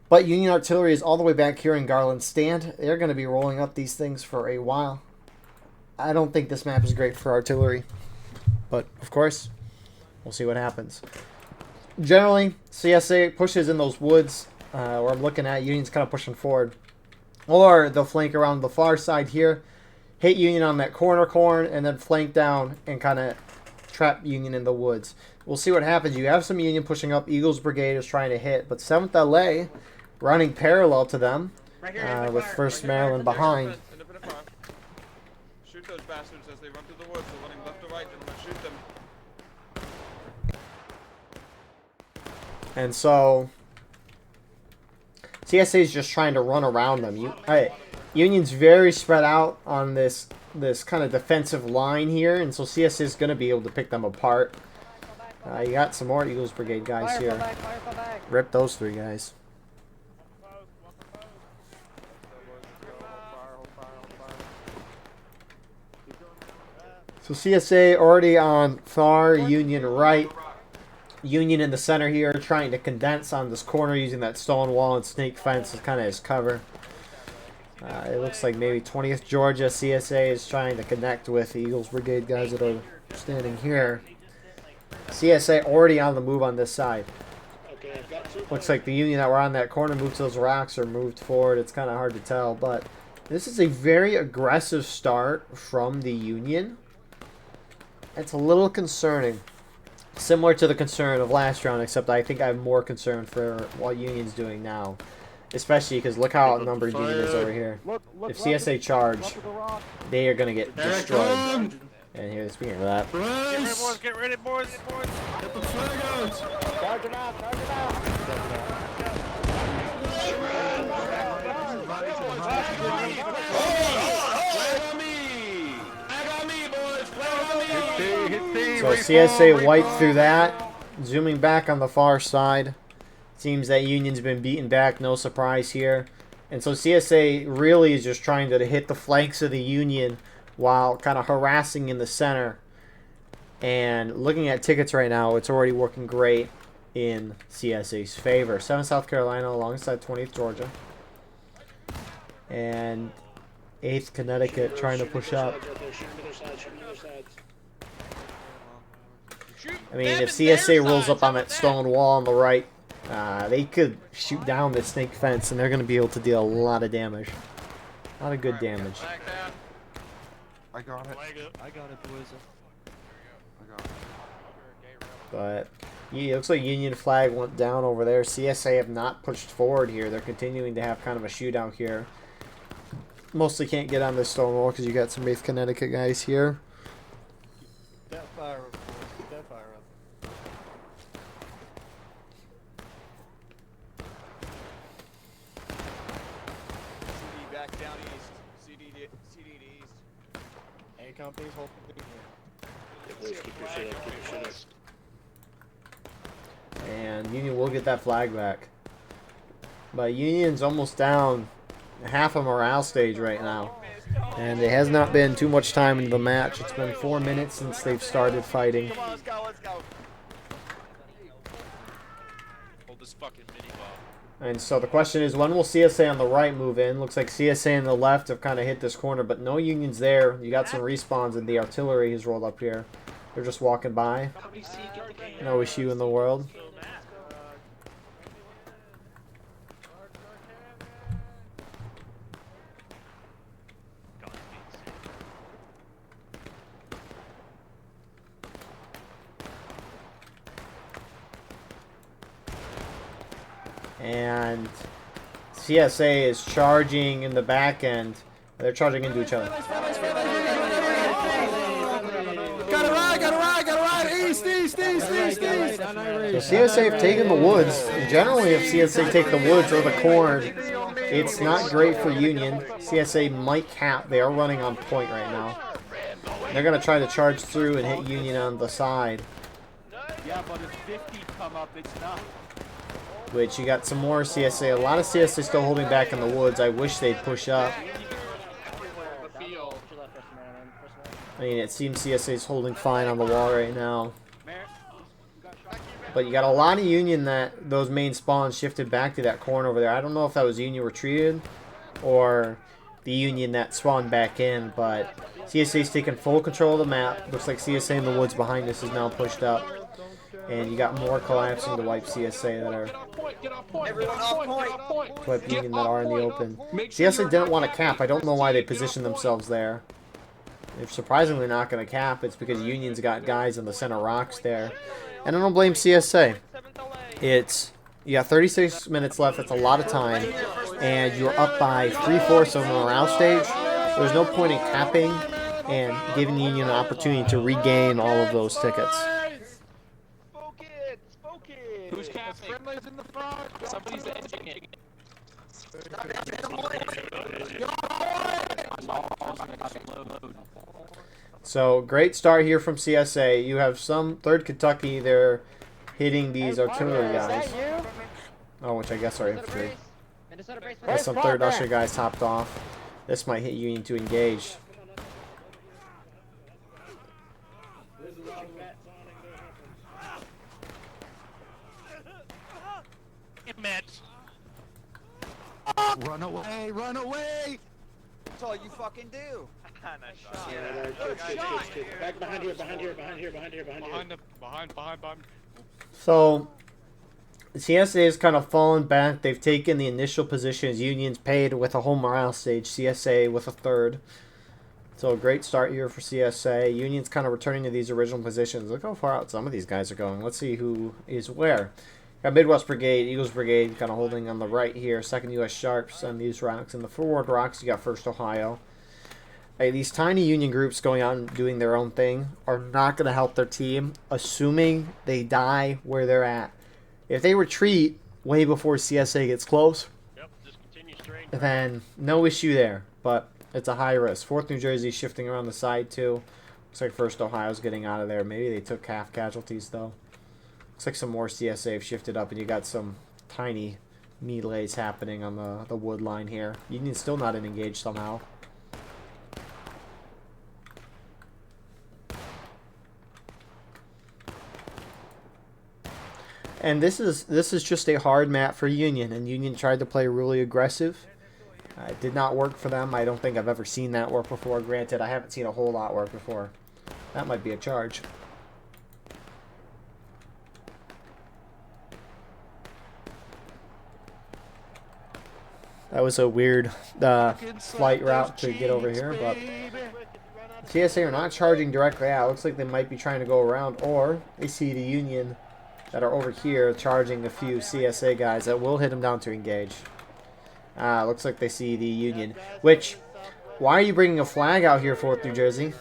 But Union artillery is all the way back here in Garland Stand. They're going to be rolling up these things for a while. I don't think this map is great for artillery, but of course, we'll see what happens. Generally, CSA pushes in those woods where I'm looking at. Union's kind of pushing forward. Or they'll flank around the far side here, hit Union on that corner, and then flank down and kind of trap Union in the woods. We'll see what happens. You have some Union pushing up. Eagles Brigade is trying to hit, but 7th LA running parallel to them with 1st Maryland behind. Shoot those bastards as they run through the woods. They're running left to right, and shoot them. And so CSA is just trying to run around them. Union's very spread out on this kind of defensive line here, and so CSA is going to be able to pick them apart. You got some more Eagles Brigade guys here. Rip those 3 guys. So CSA already on far, Union right. Union in the center here, trying to condense on this corner using that stone wall and snake fence as kind of his cover. It looks like maybe 20th Georgia CSA is trying to connect with the Eagles Brigade guys that are standing here. CSA already on the move on this side. Looks like the Union that were on that corner moved to those rocks or moved forward. It's kind of hard to tell, but this is a very aggressive start from the Union. It's a little concerning. Similar to the concern of last round, except I think I have more concern for what Union's doing now. Especially because look how outnumbered Union is over here. If CSA charge, they are going to get destroyed. And here, speaking of that. Get ready, boys. Get the flag out. Charge him out, charge him out. So CSA wiped through that. Zooming back on the far side. Seems that Union's been beaten back. No surprise here. And so CSA really is just trying to hit the flanks of the Union while kind of harassing in the center. And looking at tickets right now, it's already working great in CSA's favor. 7th South Carolina alongside 20th Georgia. And 8th Connecticut trying to push up. I mean, if CSA rolls up on that stone wall on the right, they could shoot down the snake fence, and they're going to be able to deal a lot of damage. A lot of good damage. I got it. I got it, boys. I got it. But yeah, it looks like Union flag went down over there. CSA have not pushed forward here. They're continuing to have kind of a shootout here. Mostly can't get on this stone wall because you got some 8th Connecticut guys here. That fire up, boys. Get that fire up. CD back down east. CD to east. A company's holding here. And Union will get that flag back. But Union's almost down half a morale stage right now. And it has not been too much time into the match. It's been 4 minutes since they've started fighting. Come on, let's go, let's go. Hold this fucking mini ball. And so the question is, when will CSA on the right move in? Looks like CSA on the left have kind of hit this corner, but no Union's there. You got some respawns, and the artillery has rolled up here. They're just walking by. No issue in the world. And CSA is charging in the back end. They're charging into each other. Got it right, So CSA have taken the woods. And generally, if CSA take the woods or the corn, it's not great for Union. CSA might cap. They are running on point right now. They're going to try to charge through and hit Union on the side. Yeah, but if 50 come up, it's not. Which you got some more CSA. A lot of CSA still holding back in the woods. I wish they'd push up. I mean, it seems CSA is holding fine on the wall right now. But you got a lot of Union that those main spawns shifted back to that corner over there. I don't know if that was Union retreated or the Union that spawned back in, but CSA's taking full control of the map. Looks like CSA in the woods behind us is now pushed up. And you got more collapsing to wipe CSA that are to wipe Union that are in the open. CSA didn't want to cap. I don't know why they positioned themselves there. They're surprisingly not going to cap. It's because Union's got guys in the center rocks there. And I don't blame CSA. You got 36 minutes left. That's a lot of time. And you're up by 3/4 of the morale stage. There's no point in capping and giving Union an opportunity to regain all of those tickets. Who's capping? In the front. Somebody's edging it. So, great start here from CSA. You have some 3rd Kentucky. They're hitting these artillery guys. Oh, which I guess are infantry. Got some 3rd Usher guys topped off. This might hit Union to engage. Run away, run away! That's all you fucking do. Back behind here. Behind. So, CSA has kind of fallen back. They've taken the initial positions. Union's paid with a whole morale stage. CSA with a 3rd. So, a great start here for CSA. Union's kind of returning to these original positions. Look how far out some of these guys are going. Let's see who is where. Got Midwest Brigade, Eagles Brigade kind of holding on the right here. 2nd U.S. Sharps on these rocks. And the forward rocks, you got 1st Ohio. Hey, these tiny Union groups going out and doing their own thing are not going to help their team, assuming they die where they're at. If they retreat way before CSA gets close, then no issue there. But it's a high risk. 4th New Jersey shifting around the side too. Looks like 1st Ohio's getting out of there. Maybe they took half casualties though. Looks like some more CSA have shifted up, and you got some tiny melees happening on the wood line here. Union's still not engaged somehow. And this is just a hard map for Union, and Union tried to play really aggressive. It did not work for them. I don't think I've ever seen that work before. Granted, I haven't seen a whole lot work before. That might be a charge. That was a weird flight route to get over here, but CSA are not charging directly out. Looks like they might be trying to go around, or they see the Union that are over here charging a few CSA guys that will hit them down to engage. Looks like they see the Union. Which, why are you bringing a flag out here, 4th New Jersey?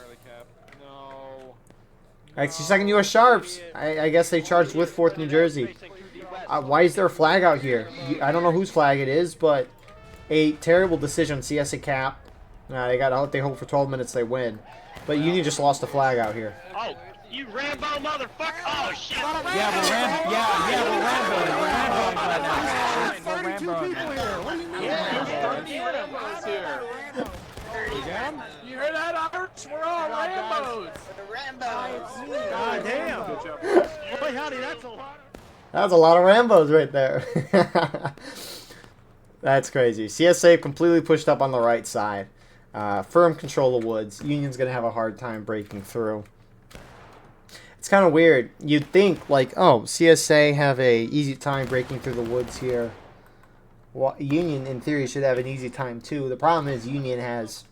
Actually, 2nd U.S. Sharps. I guess they charged with 4th New Jersey. Why is there a flag out here? I don't know whose flag it is, but a terrible decision. CSA cap. They hope for 12 minutes they win. But Union just lost a flag out here. Oh, you Rambo motherfucker! Oh shit! Yeah, we're Ramboing right now. What do you mean? Yeah, 30 Rambos here. You hear that, Irish? We're all Rambos. God damn! Boy, howdy, that's a lot. That's a lot of Rambos right there. That's crazy. CSA completely pushed up on the right side. Firm control of woods. Union's going to have a hard time breaking through. It's kind of weird. You'd think, like, oh, CSA have a easy time breaking through the woods here. Well, Union, in theory, should have an easy time, too. The problem is Union has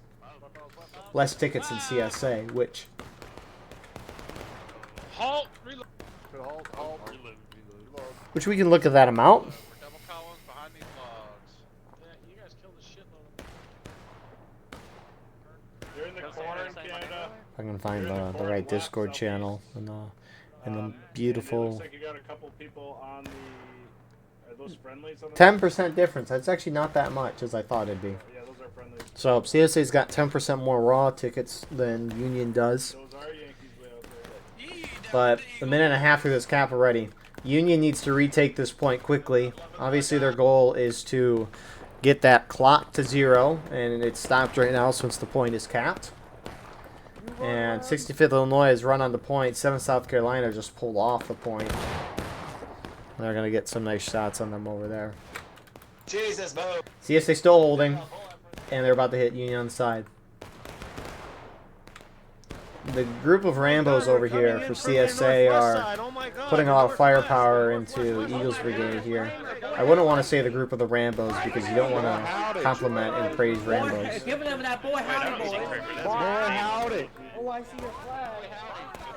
less tickets than CSA, which... Halt! Which we can look at that amount. You're in the corner in Canada. I can find the right Discord channel and And then beautiful. Looks like you got a couple people on the. Are those friendlies on the 10% difference. That's actually not that much as I thought it'd be. Yeah, those are friendlies. So CSA's got 10% more raw tickets than Union does. Those are Yankees way out there. But a minute and a half through this cap already. Union needs to retake this point quickly. Obviously their goal is to get that clock to 0, and it's stopped right now since the point is capped. And 65th Illinois has run on the point. 7th South Carolina just pulled off the point. They're going to get some nice shots on them over there. Jesus, Bo. CSA still holding, and they're about to hit Union on the side. The group of Rambos over here for CSA are putting a lot of firepower into Eagles Brigade here. I wouldn't want to say the group of the Rambos because you don't want to compliment and praise Rambos. Give them that boy howdy, boy. Boy, howdy. Oh, I see your flag.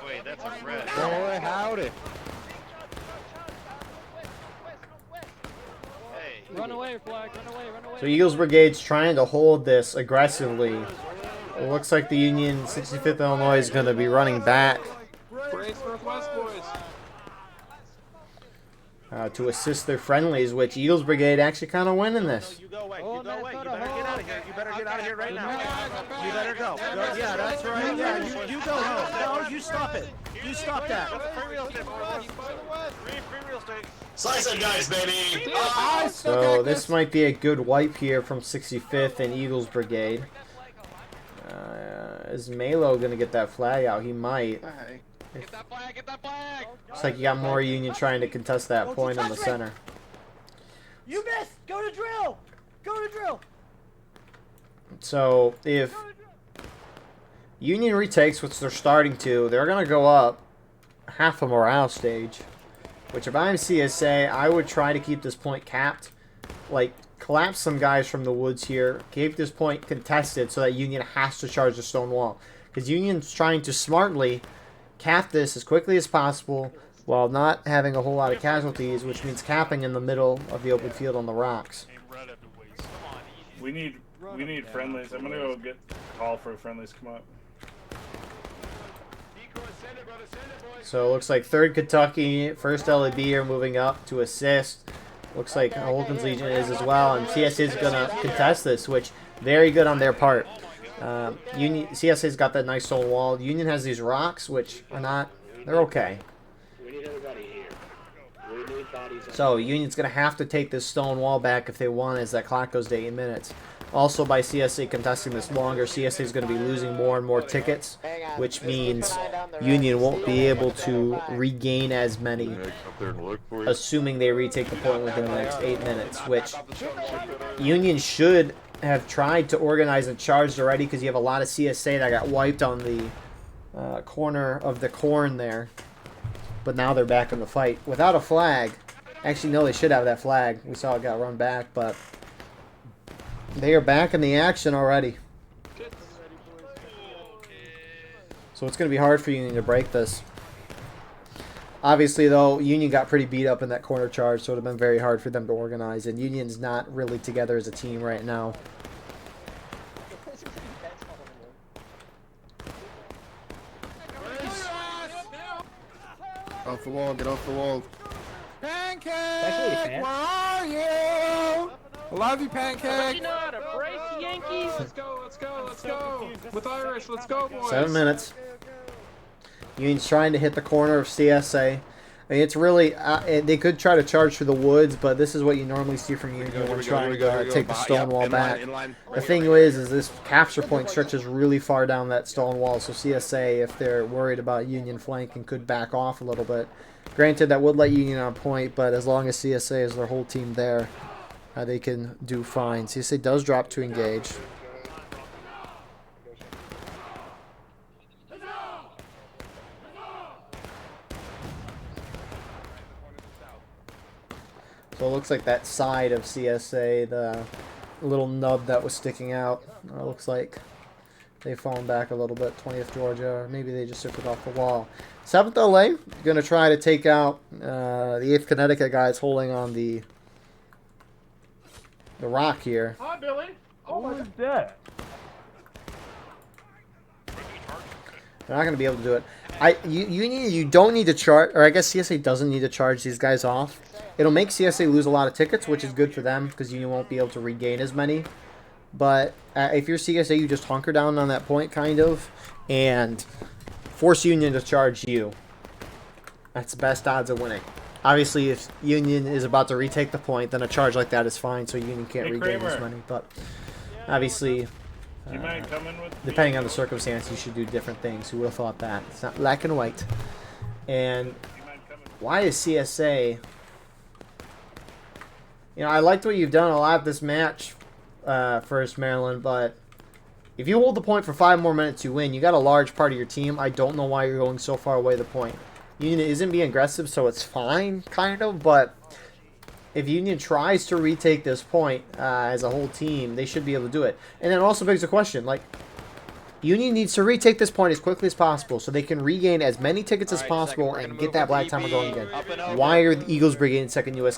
Wait, that's a red. Boy, howdy. Run away, flag. Run away, run away. So Eagles Brigade's trying to hold this aggressively. It looks like the Union 65th Illinois is going to be running back to assist their friendlies, which Eagles Brigade actually kind of win in this. You go away. You go away. You better get out of here. You better get out of here right now. You better go. Yeah, that's right. Yeah, you go home. No, you stop it. You stop that. Free real estate, boys. Free real estate. Slice it, guys, baby. So this might be a good wipe here from 65th and Eagles Brigade. Is Malo going to get that flag out? He might. Get that flag, get that flag! Looks like you got more Union trying to contest that point on the center. You missed! Go to drill! Go to drill! So if Union retakes, which they're starting to, they're going to go up half a morale stage. Which if I'm CSA, I would try to keep this point capped. Like, collapse some guys from the woods here. Keep this point contested so that Union has to charge the stone wall. Because Union's trying to smartly cap this as quickly as possible while not having a whole lot of casualties, which means capping in the middle of the open field on the rocks. We need friendlies. I'm gonna go get a call for friendlies. Come up. So it looks like 3rd Kentucky, 1st LAB are moving up to assist. Looks like Holton's Legion is as well, and CSA is going to contest this, which very good on their part. CSA's got that nice stone wall. Union has these rocks, which are not, they're okay. We need everybody here. We need bodies. So Union's going to have to take this stone wall back if they want as that clock goes to 8 minutes. Also, by CSA contesting this longer, CSA is going to be losing more and more tickets, which means Union won't be able to regain as many, assuming they retake the point within the next 8 minutes, which Union should have tried to organize and charged already because you have a lot of CSA that got wiped on the corner of the corn there. But now they're back in the fight. Without a flag, actually, no, they should have that flag. We saw it got run back, but they are back in the action already. So it's going to be hard for Union to break this. Obviously, though, Union got pretty beat up in that corner charge, so it would have been very hard for them to organize. And Union's not really together as a team right now. Off the wall, get off the wall. Pancake! Where are you? I love you, Pancake! Let's go, let's go, let's go! With Irish, let's go, boys! 7 minutes. Union's trying to hit the corner of CSA. I mean, it's really, they could try to charge through the woods, but this is what you normally see from Union when trying to take the stone wall back. The thing is this capture point stretches really far down that stone wall, so CSA, if they're worried about Union flanking, could back off a little bit. Granted, that would let Union on point, but as long as CSA is their whole team there, they can do fine. CSA does drop to engage. So it looks like that side of CSA, the little nub that was sticking out, looks like they've fallen back a little bit. 20th Georgia, or maybe they just took it off the wall. 7th LA, going to try to take out the 8th Connecticut guys holding on the rock here. Hi, Billy. Oh, who's that? They're not going to be able to do it. You don't need to charge, or I guess CSA doesn't need to charge these guys off. It'll make CSA lose a lot of tickets, which is good for them because Union won't be able to regain as many. But if you're CSA, you just hunker down on that point, kind of, and force Union to charge you. That's the best odds of winning. Obviously, if Union is about to retake the point, then a charge like that is fine, so Union can't regain as many. But obviously, depending on the circumstance, you should do different things. Who would have thought that? It's not black and white. And why is CSA... You know, I liked what you've done a lot this match, First Maryland, but if you hold the point for 5 more minutes, you win. You got a large part of your team. I don't know why you're going so far away the point. Union isn't being aggressive, so it's fine, kind of, but if Union tries to retake this point as a whole team, they should be able to do it. And then it also begs the question, like, Union needs to retake this point as quickly as possible so they can regain as many tickets as possible and get that black timer going again. Why are the Eagles Brigade and 2nd U.S.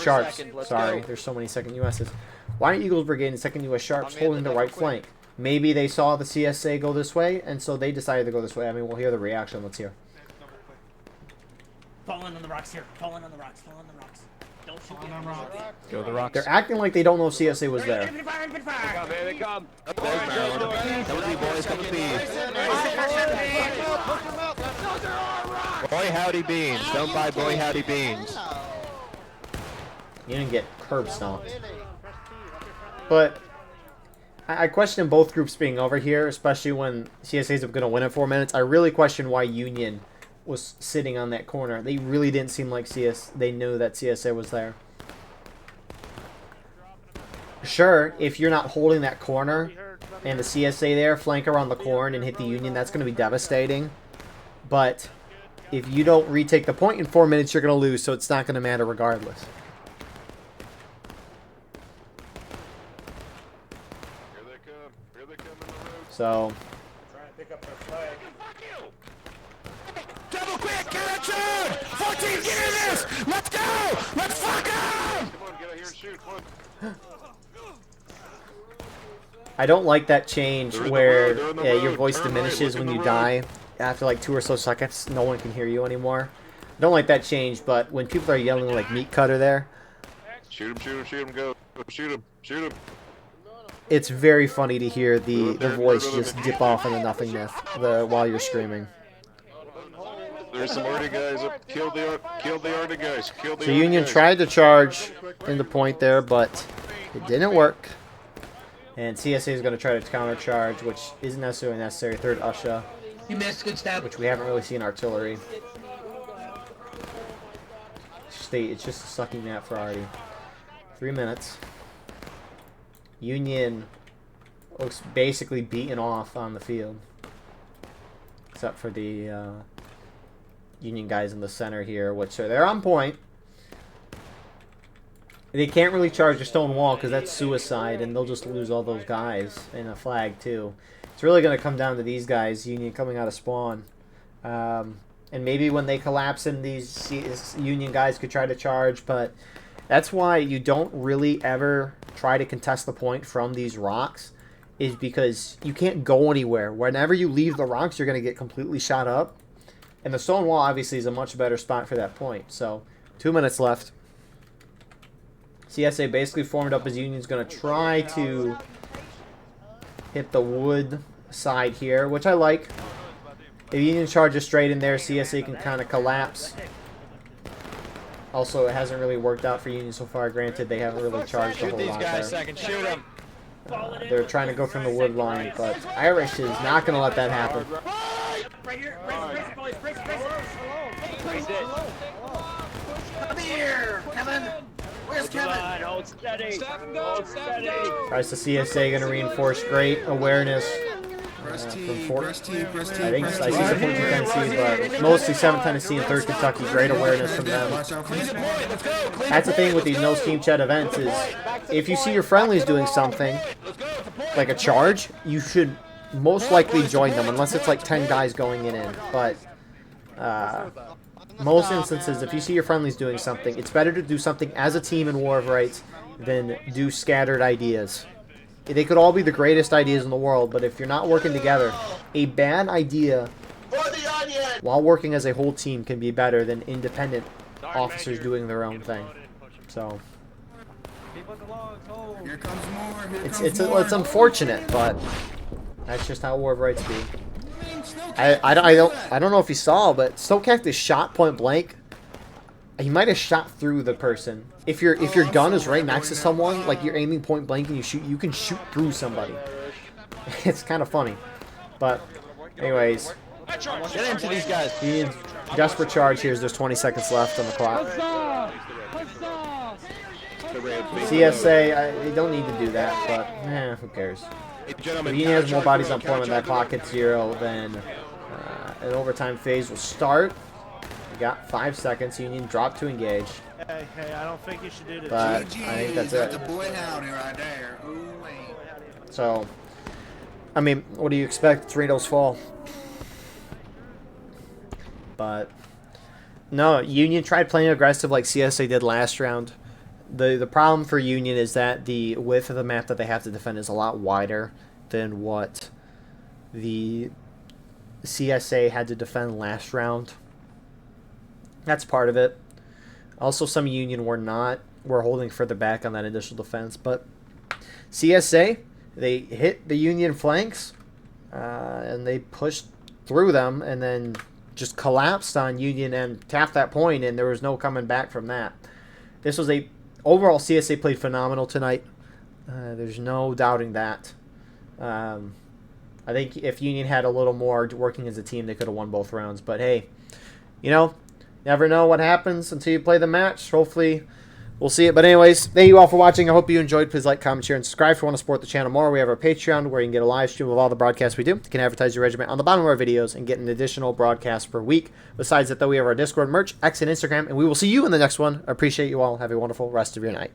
Sharps, sorry, there's so many 2nd U.S.'s. Why aren't Eagles Brigade and 2nd U.S. Sharps holding the right flank? Maybe they saw the CSA go this way, and so they decided to go this way. I mean, we'll hear the reaction. Let's hear. Falling on the rocks here. Falling on the rocks. Falling on the rocks. Don't shoot the rocks. Go the rocks. They're acting like they don't know CSA was there. Here they come. There's Maryland. Come with me, boys. Come with me. Boy, howdy beans. Don't buy boy, howdy beans. You didn't get curb stomped. But I question both groups being over here, especially when CSA's going to win in 4 minutes. I really question why Union was sitting on that corner. They really didn't seem like they knew that CSA was there. Sure, if you're not holding that corner and the CSA there flank around the corner and hit the Union, that's going to be devastating. But if you don't retake the point in 4 minutes, you're going to lose, so it's not going to matter regardless. Here they come. Here they come in the road. So... Try and pick up their flag. Double quick, charge! 14, get in this! Let's go! Let's fuck them! Come on, get out here and shoot. Come on. I don't like that change where your voice Turn diminishes right, when you look in the die. After like 2 or so seconds, no one can hear you anymore. I don't like that change, but when people are yelling like meat cutter there, Shoot him, shoot him, shoot him, go. Shoot him, shoot him. it's very funny to hear the voice just dip off into nothingness while you're screaming. There's some Arctic guys up. Kill the Arctic guys. Kill the So Arctic Union guys. tried to charge in the point there, but it didn't work. And CSA is going to try to counter-charge, which isn't necessarily necessary. 3rd Usha. You missed. Good stab. Which we haven't really seen artillery. It's just a sucking nap for Artie. 3 minutes. Union looks basically beaten off on the field. Except for the Union guys in the center here, which they're on point. They can't really charge a stone wall because that's suicide, and they'll just lose all those guys and a flag too. It's really going to come down to these guys, Union coming out of spawn. And maybe when they collapse in these Union guys could try to charge, but that's why you don't really ever try to contest the point from these rocks, is because you can't go anywhere. Whenever you leave the rocks, you're going to get completely shot up. And the stone wall obviously is a much better spot for that point. So 2 minutes left. CSA basically formed up as Union's going to try to hit the wood side here, which I like. If Union charges straight in there, CSA can kind of collapse. Also, it hasn't really worked out for Union so far. Granted, they haven't really charged a whole lot there. Second, shoot them. They're trying to go from the wood line, but Irish is not going to let that happen. Right here. Brace, boys. Brace. Come here, Kevin. Where's Kevin? Hold steady. Hold steady. Tries the CSA going to reinforce great awareness from Fort. I think I see the 14th Tennessee, but mostly 7th Tennessee and 3rd Kentucky. Great awareness from them. That's the thing with these no steam chat events is if you see your friendlies doing something like a charge, you should most likely join them unless it's like 10 guys going in. But most instances, if you see your friendlies doing something, it's better to do something as a team in War of Rights than do scattered ideas. they could all be the greatest ideas in the world, but if you're not working together, a bad idea while working as a whole team can be better than independent officers doing their own thing. So Here comes more. Here comes it's more. unfortunate, but that's just how war of rights be. I don't know if you saw, but Snowcactus shot point blank. He might have shot through the person. If your gun is right next to someone, like you're aiming point blank and you shoot, you can shoot through somebody. It's kind of funny, but anyways, Get into these guys. Union's desperate charge here. There's 20 seconds left on the clock. CSA, they don't need to do that, but who cares? If Union has more bodies on point when that clock hits 0, then an overtime phase will start. We got 5 seconds. Union drop to engage. Hey, I don't think you should do this. But I think that's it. The boy howdy right there. Ooh-wee. So, I mean, what do you expect? It's Reno's fall. But no, Union tried playing aggressive like CSA did last round. The problem for Union is that the width of the map that they have to defend is a lot wider than what the CSA had to defend last round. That's part of it. Also, some Union were holding further back on that initial defense. But CSA, they hit the Union flanks, and they pushed through them, and then just collapsed on Union and tapped that point, and there was no coming back from that. This was overall, CSA played phenomenal tonight. There's no doubting that. I think if Union had a little more working as a team, they could have won both rounds. But hey, never know what happens until you play the match. Hopefully, we'll see it. But anyways, thank you all for watching. I hope you enjoyed. Please like, comment, share, and subscribe if you want to support the channel more. We have our Patreon where you can get a live stream of all the broadcasts we do. You can advertise your regiment on the bottom of our videos and get an additional broadcast per week. Besides that, though, we have our Discord merch, X, and Instagram, and we will see you in the next one. I appreciate you all. Have a wonderful rest of your night.